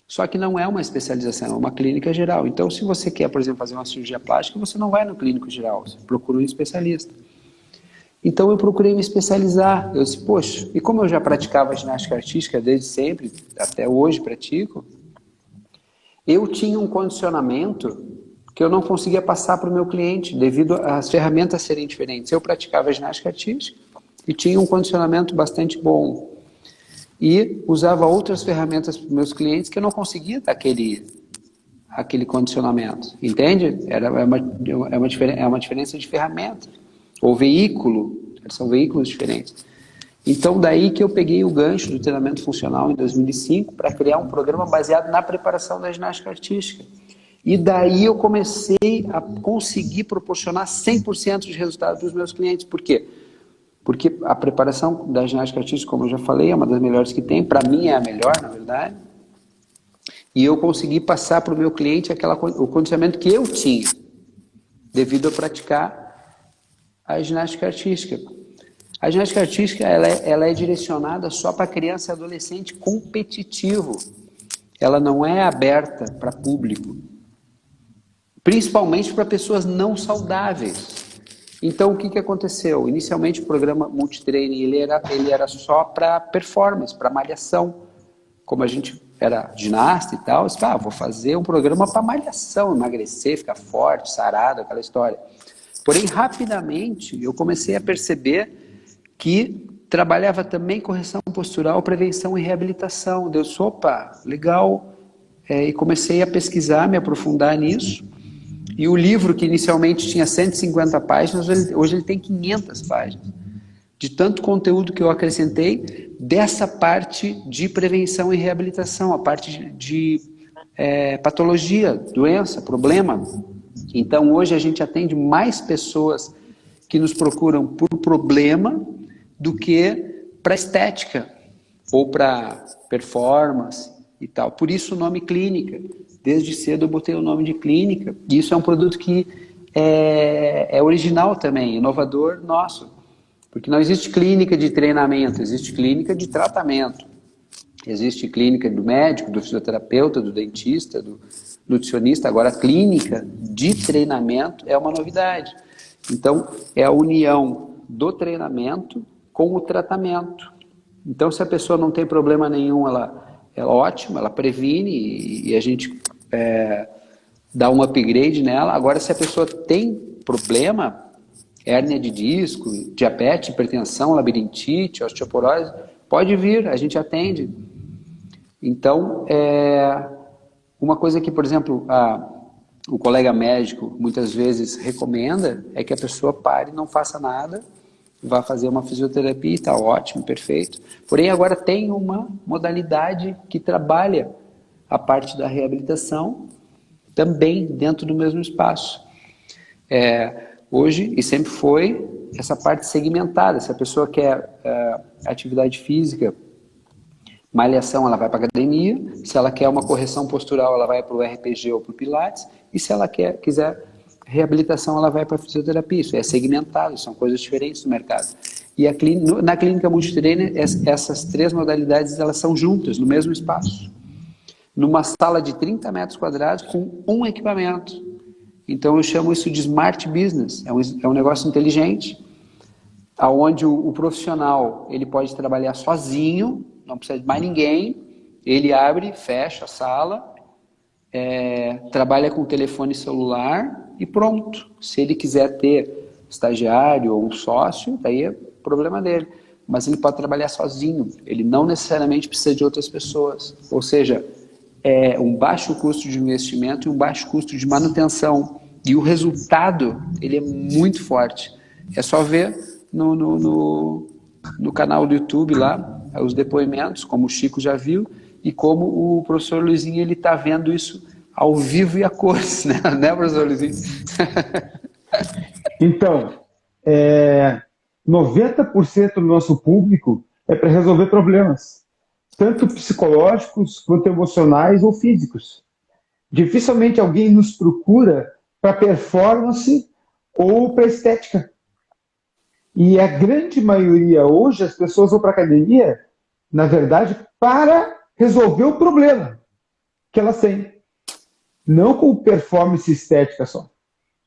Só que não é uma especialização, é uma clínica geral. Então, se você quer, por exemplo, fazer uma cirurgia plástica, você não vai no clínico geral, você procura um especialista. Então, eu procurei me especializar. Eu disse, poxa, e como eu já praticava ginástica artística desde sempre, até hoje pratico, eu tinha um condicionamento que eu não conseguia passar para o meu cliente, devido às ferramentas serem diferentes. Eu praticava ginástica artística e tinha um condicionamento bastante bom. E usava outras ferramentas para os meus clientes que eu não conseguia dar aquele condicionamento. Entende? É uma diferença de ferramenta. Ou veículo, são veículos diferentes. Então, daí que eu peguei o gancho do treinamento funcional em 2005 para criar um programa baseado na preparação da ginástica artística. E daí eu comecei a conseguir proporcionar 100% de resultado para os meus clientes. Por quê? Porque a preparação da ginástica artística, como eu já falei, é uma das melhores que tem. Para mim é a melhor, na verdade. E eu consegui passar para o meu cliente o condicionamento que eu tinha, devido a praticar a ginástica artística. A ginástica artística ela é direcionada só para criança e adolescente competitivo. Ela não é aberta para público. Principalmente para pessoas não saudáveis. Então, o que aconteceu? Inicialmente, o programa Multitraining ele era só para performance, para malhação. Como a gente era ginasta e tal, eu disse, vou fazer um programa para malhação, emagrecer, ficar forte, sarado, aquela história. Porém, rapidamente, eu comecei a perceber que trabalhava também correção postural, prevenção e reabilitação. Deu, opa, legal. E comecei a pesquisar, me aprofundar nisso. E o livro, que inicialmente tinha 150 páginas, hoje ele tem 500 páginas. De tanto conteúdo que eu acrescentei dessa parte de prevenção e reabilitação, a parte de patologia, doença, problema. Então, hoje a gente atende mais pessoas que nos procuram por problema do que para estética ou para performance e tal. Por isso o nome clínica. Desde cedo eu botei o nome de clínica. E isso é um produto que é original também, inovador nosso. Porque não existe clínica de treinamento, existe clínica de tratamento. Existe clínica do médico, do fisioterapeuta, do dentista, do nutricionista. Agora, a clínica de treinamento é uma novidade. Então, é a união do treinamento com o tratamento. Então, se a pessoa não tem problema nenhum, ela é ótima, ela previne e a gente dá um upgrade nela. Agora, se a pessoa tem problema, hérnia de disco, diabetes, hipertensão, labirintite, osteoporose, pode vir, a gente atende. Então, uma coisa que, por exemplo, o colega médico muitas vezes recomenda é que a pessoa pare, não faça nada, vá fazer uma fisioterapia, está ótimo, perfeito. Porém, agora tem uma modalidade que trabalha a parte da reabilitação também dentro do mesmo espaço. Hoje, e sempre foi, essa parte segmentada. Se a pessoa quer atividade física, malhação, ela vai para a academia. Se ela quer uma correção postural, ela vai para o RPG ou para o Pilates. E se ela quiser reabilitação, ela vai para a fisioterapia. Isso é segmentado, são coisas diferentes no mercado. E na clínica Multitraining, essas três modalidades elas são juntas, no mesmo espaço. Numa sala de 30 metros quadrados com um equipamento. Então eu chamo isso de smart business. É um negócio inteligente, onde o profissional ele pode trabalhar sozinho, não precisa de mais ninguém. Ele abre, fecha a sala, trabalha com telefone celular e pronto. Se ele quiser ter estagiário ou um sócio, daí é problema dele. Mas ele pode trabalhar sozinho. Ele não necessariamente precisa de outras pessoas. Ou seja, um baixo custo de investimento e um baixo custo de manutenção. E o resultado, ele é muito forte. É só ver no canal do YouTube lá, os depoimentos, como o Chico já viu, e como o professor Luizinho ele está vendo isso ao vivo e a cores, né, né professor Luizinho? Então, 90% do nosso público é para resolver problemas, tanto psicológicos quanto emocionais ou físicos. Dificilmente alguém nos procura para performance ou para estética. E a grande maioria hoje, as pessoas vão para a academia, na verdade, para resolver o problema que elas têm. Não com performance estética só.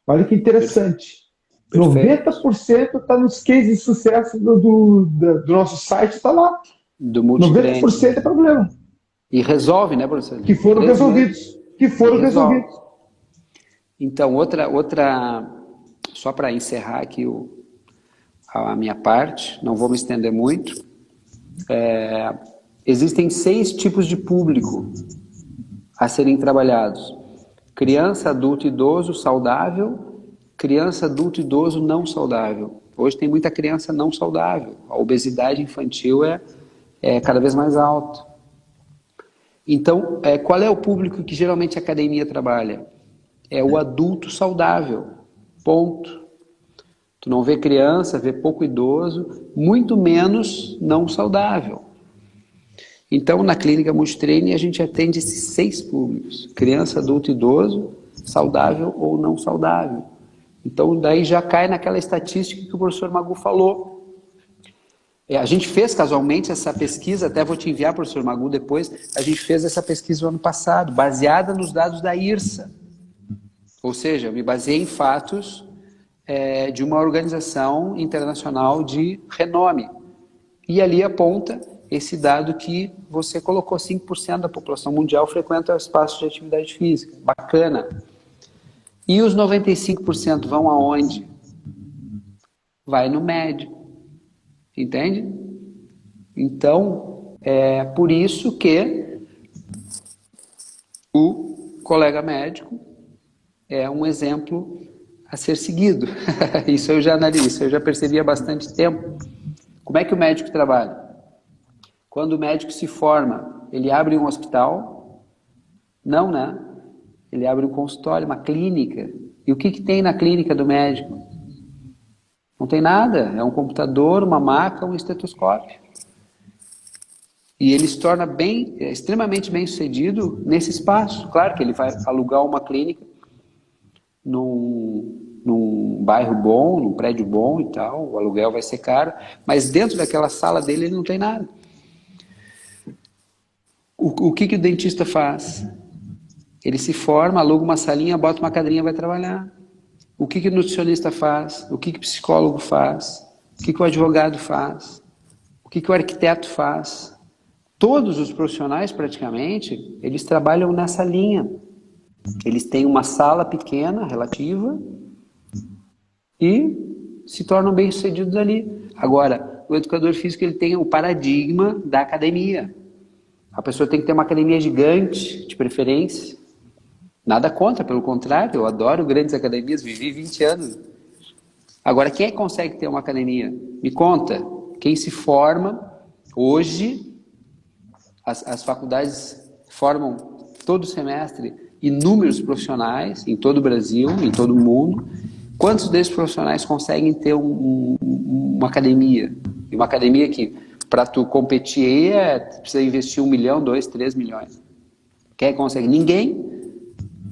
Olha que interessante. Perfeito. 90% está nos cases de sucesso do nosso site, está lá. Do multitreino. 90% é problema. E resolve, né, professor? Que foram resolvidos. Que foram resolvidos. Então, só para encerrar aqui a minha parte, não vou me estender muito. Existem 6 tipos de público a serem trabalhados: criança, adulto, idoso, saudável, criança, adulto, idoso, não saudável. Hoje tem muita criança não saudável. A obesidade infantil é cada vez mais alta. Então, qual é o público que geralmente a academia trabalha? É o adulto saudável. Ponto. Tu não vê criança, vê pouco idoso, muito menos não saudável. Então, na clínica Multitreine, a gente atende esses 6 públicos: criança, adulto, idoso, saudável ou não saudável. Então, daí já cai naquela estatística que o professor Magu falou. A gente fez casualmente essa pesquisa, até vou te enviar, professor Magu, depois. A gente fez essa pesquisa no ano passado, baseada nos dados da IRSA. Ou seja, eu me baseei em fatos de uma organização internacional de renome. E ali aponta esse dado que você colocou: 5% da população mundial frequenta espaços de atividade física. Bacana. E os 95% vão aonde? Vai no médico. Entende? Então, é por isso que o colega médico é um exemplo a ser seguido. Isso eu já analiso, isso eu já percebi há bastante tempo. Como é que o médico trabalha? Quando o médico se forma, ele abre um hospital? Não, né? Ele abre um consultório, uma clínica. E o que tem na clínica do médico? Não tem nada. É um computador, uma maca, um estetoscópio. E ele se torna extremamente bem sucedido nesse espaço. Claro que ele vai alugar uma clínica num bairro bom, num prédio bom e tal, o aluguel vai ser caro, mas dentro daquela sala dele ele não tem nada. O que o dentista faz? Ele se forma, aluga uma salinha, bota uma cadeirinha e vai trabalhar. O que o nutricionista faz? O que o psicólogo faz? O que o advogado faz? O que o arquiteto faz? Todos os profissionais, praticamente, eles trabalham nessa linha. Eles têm uma sala pequena, relativa, e se tornam bem-sucedidos ali. Agora, o educador físico ele tem o paradigma da academia. A pessoa tem que ter uma academia gigante, de preferência. Nada contra, pelo contrário, eu adoro grandes academias, vivi 20 anos. Agora, quem é que consegue ter uma academia? Me conta. Quem se forma, hoje, as faculdades formam todo semestre inúmeros profissionais, em todo o Brasil, em todo o mundo. Quantos desses profissionais conseguem ter uma academia? E uma academia que, para tu competir, precisa investir 1 milhão, 2, 3 milhões. Quem consegue? Ninguém.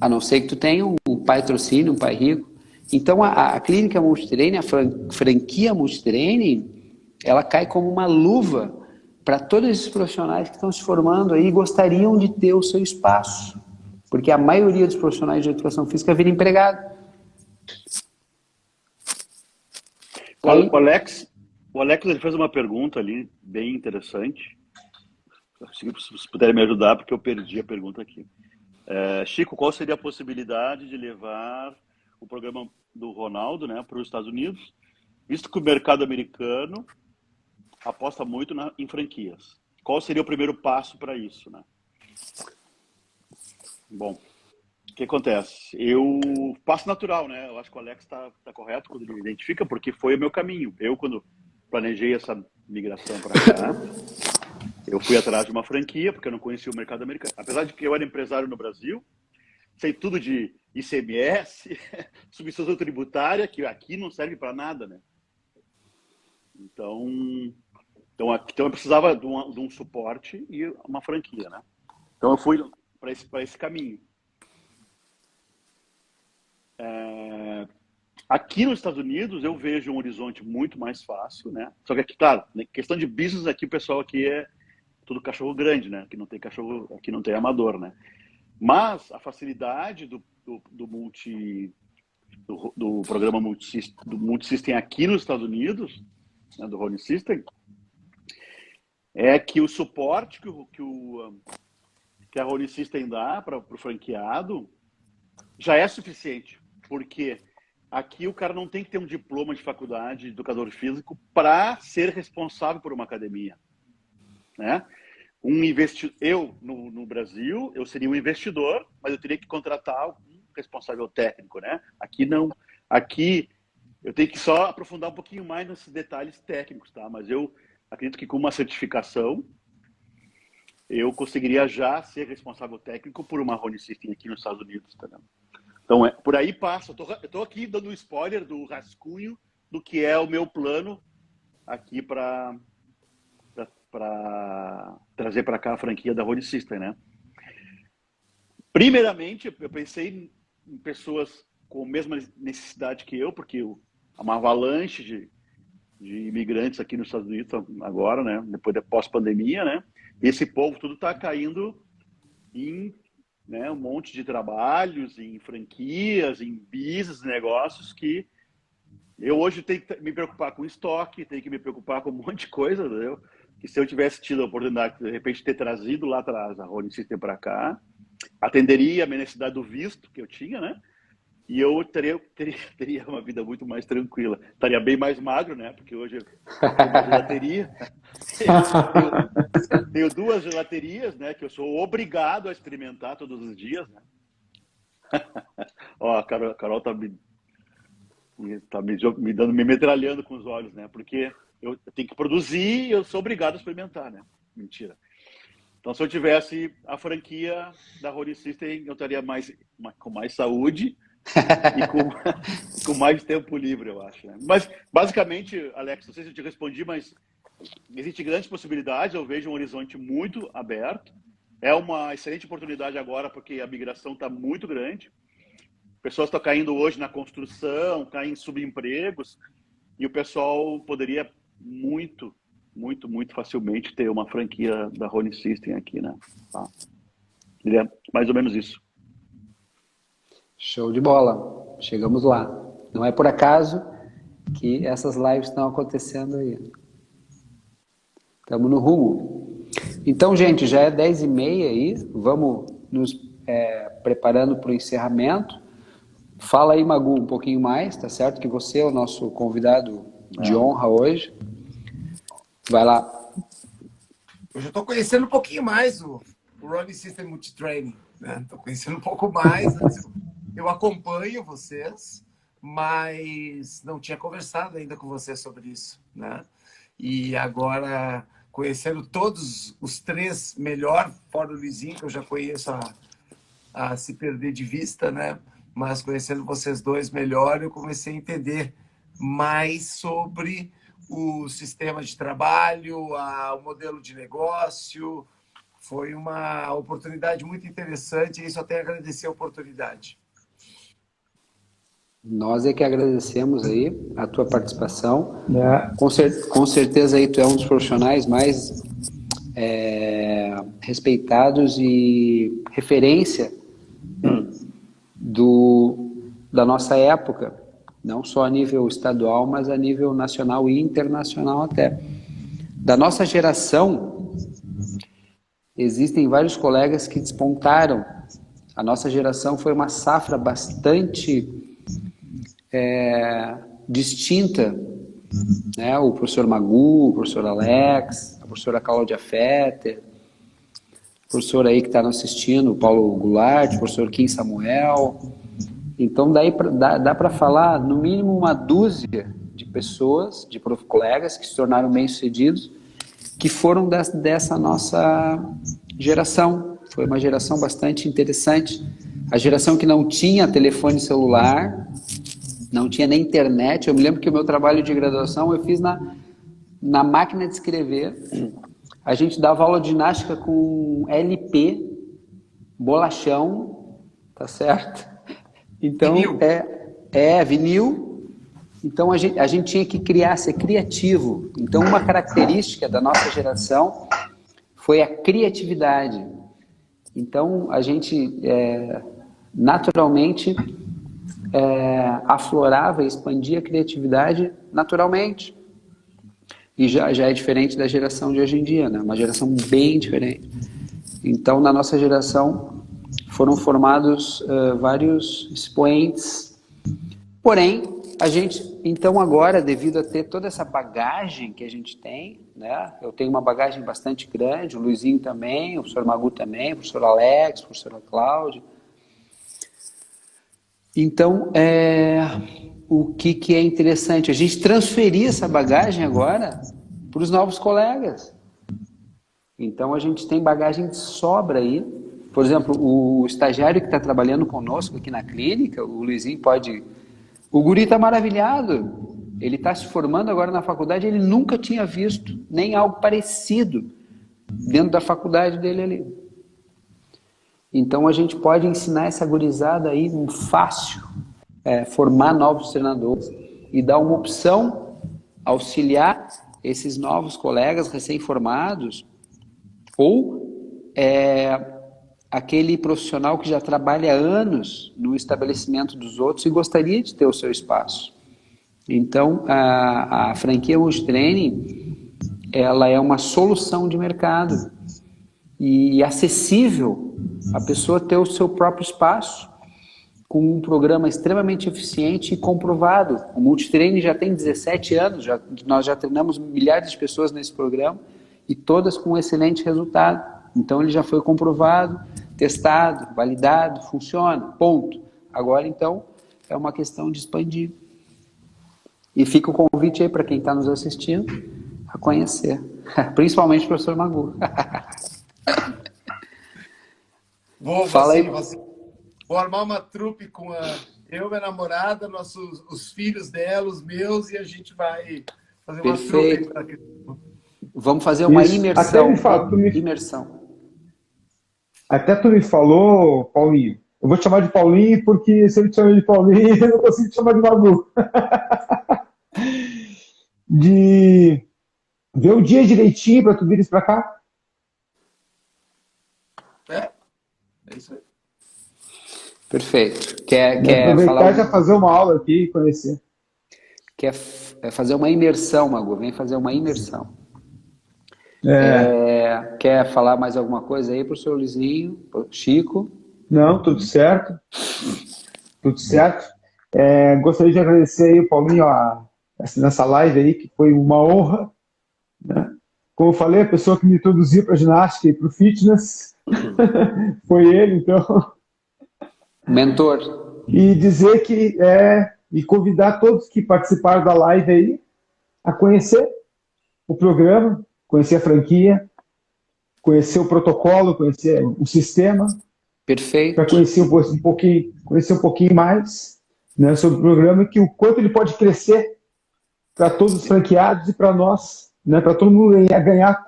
A não ser que tu tenha um patrocínio, um pai rico. Então, a clínica Multitreine, a franquia Multitreine, ela cai como uma luva para todos esses profissionais que estão se formando aí e gostariam de ter o seu espaço. Porque a maioria dos profissionais de educação física vira empregado. O Alex ele fez uma pergunta ali, bem interessante. Se puderem me ajudar, porque eu perdi a pergunta aqui. Chico, qual seria a possibilidade de levar o programa do Ronaldo, né, para os Estados Unidos, visto que o mercado americano aposta muito em franquias? Qual seria o primeiro passo para isso, né? Bom, que acontece? Eu passo natural, né? Eu acho que o Alex está correto quando ele identifica, porque foi o meu caminho. Eu, quando planejei essa migração para cá, eu fui atrás de uma franquia, porque eu não conhecia o mercado americano. Apesar de que eu era empresário no Brasil, sei tudo de ICMS, substituição tributária, que aqui não serve para nada, né? Então eu precisava de um suporte e uma franquia, né? Então eu fui para esse caminho. Aqui nos Estados Unidos eu vejo um horizonte muito mais fácil, né? Só que aqui, claro, questão de business aqui, o pessoal aqui é tudo cachorro grande, né? Aqui não tem cachorro, aqui não tem amador, né? Mas a facilidade do programa Multisystem aqui nos Estados Unidos, né, do Rony System, é que o suporte que a Rony System dá para o franqueado já é suficiente, porque aqui o cara não tem que ter um diploma de faculdade de educador físico para ser responsável por uma academia, né? Eu, no Brasil, eu seria um investidor, mas eu teria que contratar um responsável técnico, né? Aqui não. Aqui eu tenho que só aprofundar um pouquinho mais nesses detalhes técnicos, tá? Mas eu acredito que com uma certificação eu conseguiria já ser responsável técnico por uma Rony System aqui nos Estados Unidos, tá? Então, por aí passa. Eu tô aqui dando um spoiler do rascunho do que é o meu plano aqui para trazer para cá a franquia da Rony System, né? Primeiramente, eu pensei em pessoas com a mesma necessidade que eu, porque uma avalanche de imigrantes aqui nos Estados Unidos agora, né? Depois da pós-pandemia, né? Esse povo tudo está caindo em, né, um monte de trabalhos, em franquias, em business, negócios que eu hoje tenho que me preocupar com estoque, tenho que me preocupar com um monte de coisa, entendeu? Que se eu tivesse tido a oportunidade de repente ter trazido lá atrás a Rony System para cá, atenderia a minha necessidade do visto que eu tinha, né? E eu teria uma vida muito mais tranquila. Estaria bem mais magro, né? Porque hoje eu tenho uma gelateria. Tenho 2 gelaterias, né? Que eu sou obrigado a experimentar todos os dias, né? Ó, a Carol tá me metralhando com os olhos, né? Porque eu tenho que produzir e eu sou obrigado a experimentar, né? Mentira. Então, se eu tivesse a franquia da Rony System, eu estaria com mais saúde e com mais tempo livre, eu acho, né? Mas, basicamente, Alex, não sei se eu te respondi, mas existem grandes possibilidades, eu vejo um horizonte muito aberto. É uma excelente oportunidade agora, porque a migração está muito grande. Pessoas estão caindo hoje na construção, caem em subempregos, e o pessoal poderia muito facilmente ter uma franquia da Rony System aqui, né? Tá. É mais ou menos isso. Show de bola. Chegamos lá. Não é por acaso que essas lives estão acontecendo aí. Estamos no rumo. Então, gente, já é 10h30 aí. Vamos nos preparando para o encerramento. Fala aí, Magu, um pouquinho mais, tá certo? Que você é o nosso convidado de honra hoje. Vai lá. Eu já estou conhecendo um pouquinho mais o Rony System Multitraining, né? Estou conhecendo um pouco mais. Eu acompanho vocês, mas não tinha conversado ainda com vocês sobre isso, né? E agora, conhecendo todos os 3 melhor, fora o Luizinho, que eu já conheço a se perder de vista, né? Mas conhecendo vocês 2 melhor, eu comecei a entender mais sobre o sistema de trabalho, o modelo de negócio. Foi uma oportunidade muito interessante e só tenho a agradecer a oportunidade. Nós é que agradecemos aí a tua participação. Com certeza aí tu é um dos profissionais mais respeitados e referência da nossa época, não só a nível estadual, mas a nível nacional e internacional até. Da nossa geração, existem vários colegas que despontaram. A nossa geração foi uma safra bastante distinta, né? O professor Magu, o professor Alex, a professora Cláudia Fetter, professor aí que está nos assistindo, o Paulo Goulart, o professor Kim Samuel. Então dá para falar no mínimo uma dúzia de pessoas, de colegas que se tornaram bem-sucedidos, que foram dessa nossa geração. Foi uma geração bastante interessante. A geração que não tinha telefone celular, não tinha nem internet. Eu me lembro que o meu trabalho de graduação eu fiz na máquina de escrever. A gente dava aula de ginástica com LP, bolachão, tá certo? Então, vinil. Vinil. Então, a gente tinha que ser criativo. Então, uma característica da nossa geração foi a criatividade. Então, a gente naturalmente aflorava e expandia a criatividade naturalmente. E já é diferente da geração de hoje em dia, né? Uma geração bem diferente. Então, na nossa geração, foram formados vários expoentes. Porém, a gente, então agora, devido a ter toda essa bagagem que a gente tem, né? Eu tenho uma bagagem bastante grande, o Luizinho também, o professor Magu também, o professor Alex, a professora Cláudia. Então, o que é interessante? A gente transferir essa bagagem agora para os novos colegas. Então, a gente tem bagagem de sobra aí. Por exemplo, o estagiário que está trabalhando conosco aqui na clínica, o Luizinho pode... O guri está maravilhado. Ele está se formando agora na faculdade, ele nunca tinha visto nem algo parecido dentro da faculdade dele ali. Então, a gente pode ensinar essa gurizada aí fácil, formar novos treinadores e dar uma opção, auxiliar esses novos colegas recém-formados ou aquele profissional que já trabalha há anos no estabelecimento dos outros e gostaria de ter o seu espaço. Então, a franquia Multitraining, ela é uma solução de mercado e acessível a pessoa ter o seu próprio espaço com um programa extremamente eficiente e comprovado. O Multitraining já tem 17 anos, nós já treinamos milhares de pessoas nesse programa e todas com um excelente resultado. Então ele já foi comprovado, testado, validado, funciona, ponto. Agora então é uma questão de expandir. E fica o convite aí para quem está nos assistindo a conhecer, principalmente o professor Magu. Fala aí. Vou armar uma trupe com eu, minha namorada, os filhos dela, os meus, e a gente vai fazer uma trupe. Vamos fazer uma imersão. Imersão. Até tu me falou, Paulinho. Eu vou te chamar de Paulinho porque se eu te chamar de Paulinho, eu não consigo te chamar de Magu. De ver o dia direitinho para tu vires para cá. É isso aí. Perfeito. Quer falar? Já fazer uma aula aqui e conhecer. Quer fazer uma imersão, Magu? Vem fazer uma imersão. Quer falar mais alguma coisa aí para o senhor Luizinho, pro Chico? Não, tudo certo. Tudo certo. Gostaria de agradecer aí o Paulinho nessa live aí, que foi uma honra. Né? Como eu falei, a pessoa que me introduziu para a ginástica e para o fitness foi ele, então... Mentor. E dizer que e convidar todos que participaram da live aí a conhecer o programa, conhecer a franquia, conhecer o protocolo, conhecer o sistema. Perfeito. Para conhecer um pouquinho mais, né, sobre o programa e o quanto ele pode crescer para todos os franqueados e para nós, né, para todo mundo ganhar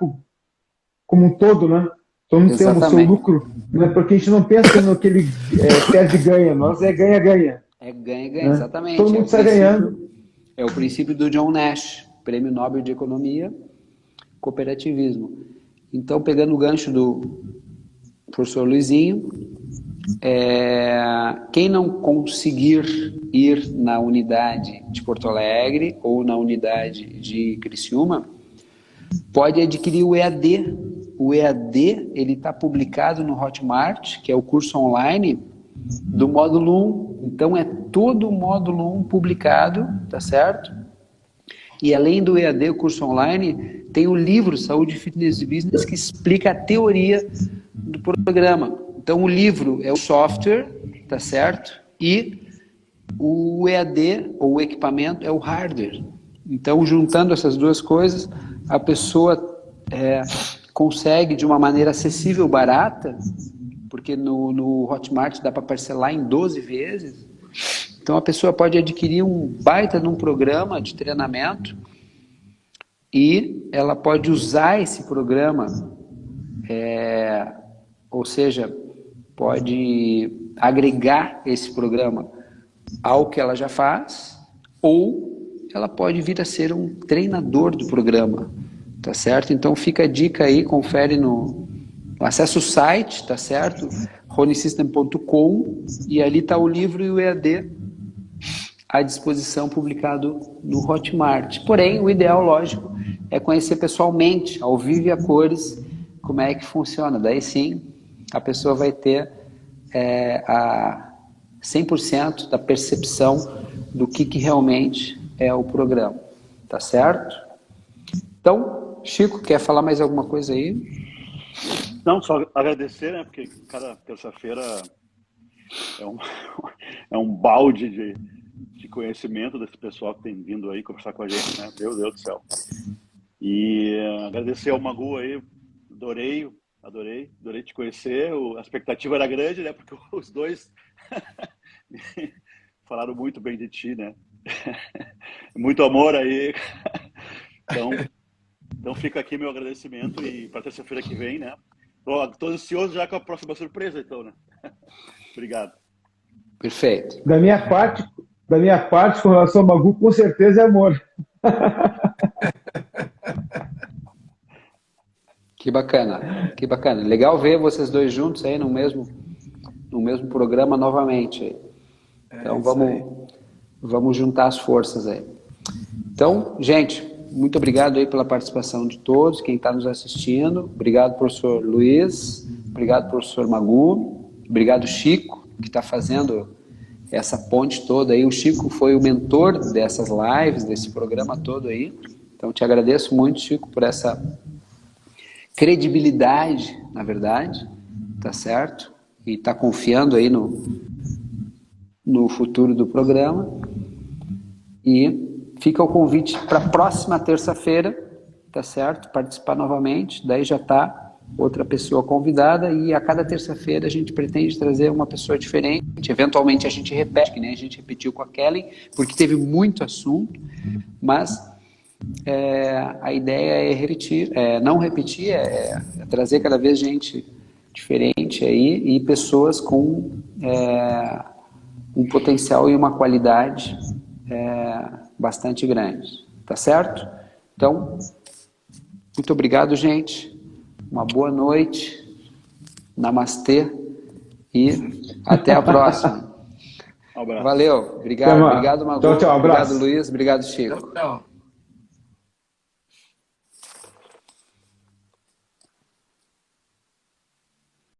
como um todo, né? Todo mundo tem o seu lucro, né? Porque a gente não pensa naquele perde e ganha, nós ganha-ganha. Ganha-ganha, né? exatamente. Todo mundo sai ganhando. É o princípio do John Nash, Prêmio Nobel de Economia, Cooperativismo. Então, pegando o gancho do professor Luizinho, quem não conseguir ir na unidade de Porto Alegre ou na unidade de Criciúma, pode adquirir o EAD. O EAD ele está publicado no Hotmart, que é o curso online do módulo 1. Então é todo o módulo 1 publicado, tá certo? E além do EAD, o curso online, tem o livro Saúde, Fitness e Business, que explica a teoria do programa. Então, o livro é o software, tá certo? E o EAD, ou o equipamento, é o hardware. Então, juntando essas duas coisas, a pessoa consegue, de uma maneira acessível, barata, porque no Hotmart dá para parcelar em 12 vezes. Então, a pessoa pode adquirir um baita de um programa de treinamento e ela pode usar esse programa, ou seja, pode agregar esse programa ao que ela já faz, ou ela pode vir a ser um treinador do programa, tá certo? Então fica a dica aí, confere acessa o site, tá certo? ronisystem.com, e ali está o livro e o EAD à disposição, publicado no Hotmart. Porém, o ideal, lógico, é conhecer pessoalmente, ao vivo e a cores, como é que funciona. Daí sim, a pessoa vai ter a 100% da percepção do que realmente é o programa. Tá certo? Então, Chico, quer falar mais alguma coisa aí? Não, só agradecer, né? Porque cada terça-feira é um balde de conhecimento desse pessoal que tem vindo aí conversar com a gente, né? Meu Deus do céu. E agradecer ao Magu aí, adorei te conhecer. A expectativa era grande, né? Porque os dois falaram muito bem de ti, né? Muito amor aí. Então fica aqui meu agradecimento, e para terça-feira que vem, né? Estou ansioso já com a próxima surpresa, então, né? Obrigado. Perfeito. Da minha parte, com relação ao Magu, com certeza é amor. Que bacana, que bacana. Legal ver vocês dois juntos aí no mesmo programa novamente. Então vamos juntar as forças aí. Então, gente, muito obrigado aí pela participação de todos, quem está nos assistindo. Obrigado, professor Luiz. Obrigado, professor Magu. Obrigado, Chico, que está fazendo essa ponte toda aí. O Chico foi o mentor dessas lives, desse programa todo aí. Então, te agradeço muito, Chico, por essa credibilidade, na verdade, tá certo? E tá confiando aí no futuro do programa. E fica o convite para a próxima terça-feira, tá certo? Participar novamente, daí já tá outra pessoa convidada, e a cada terça-feira a gente pretende trazer uma pessoa diferente. Eventualmente a gente repete, que nem a gente repetiu com a Kellen, porque teve muito assunto, mas a ideia é repetir, não repetir, é trazer cada vez gente diferente aí, e pessoas com um potencial e uma qualidade bastante grande, tá certo? Então, muito obrigado, gente. Uma boa noite. Namastê e até a próxima. Um abraço. Valeu. Obrigado, Magu. Tchau, abraço. Obrigado, Luiz. Obrigado, Chico. Tchau.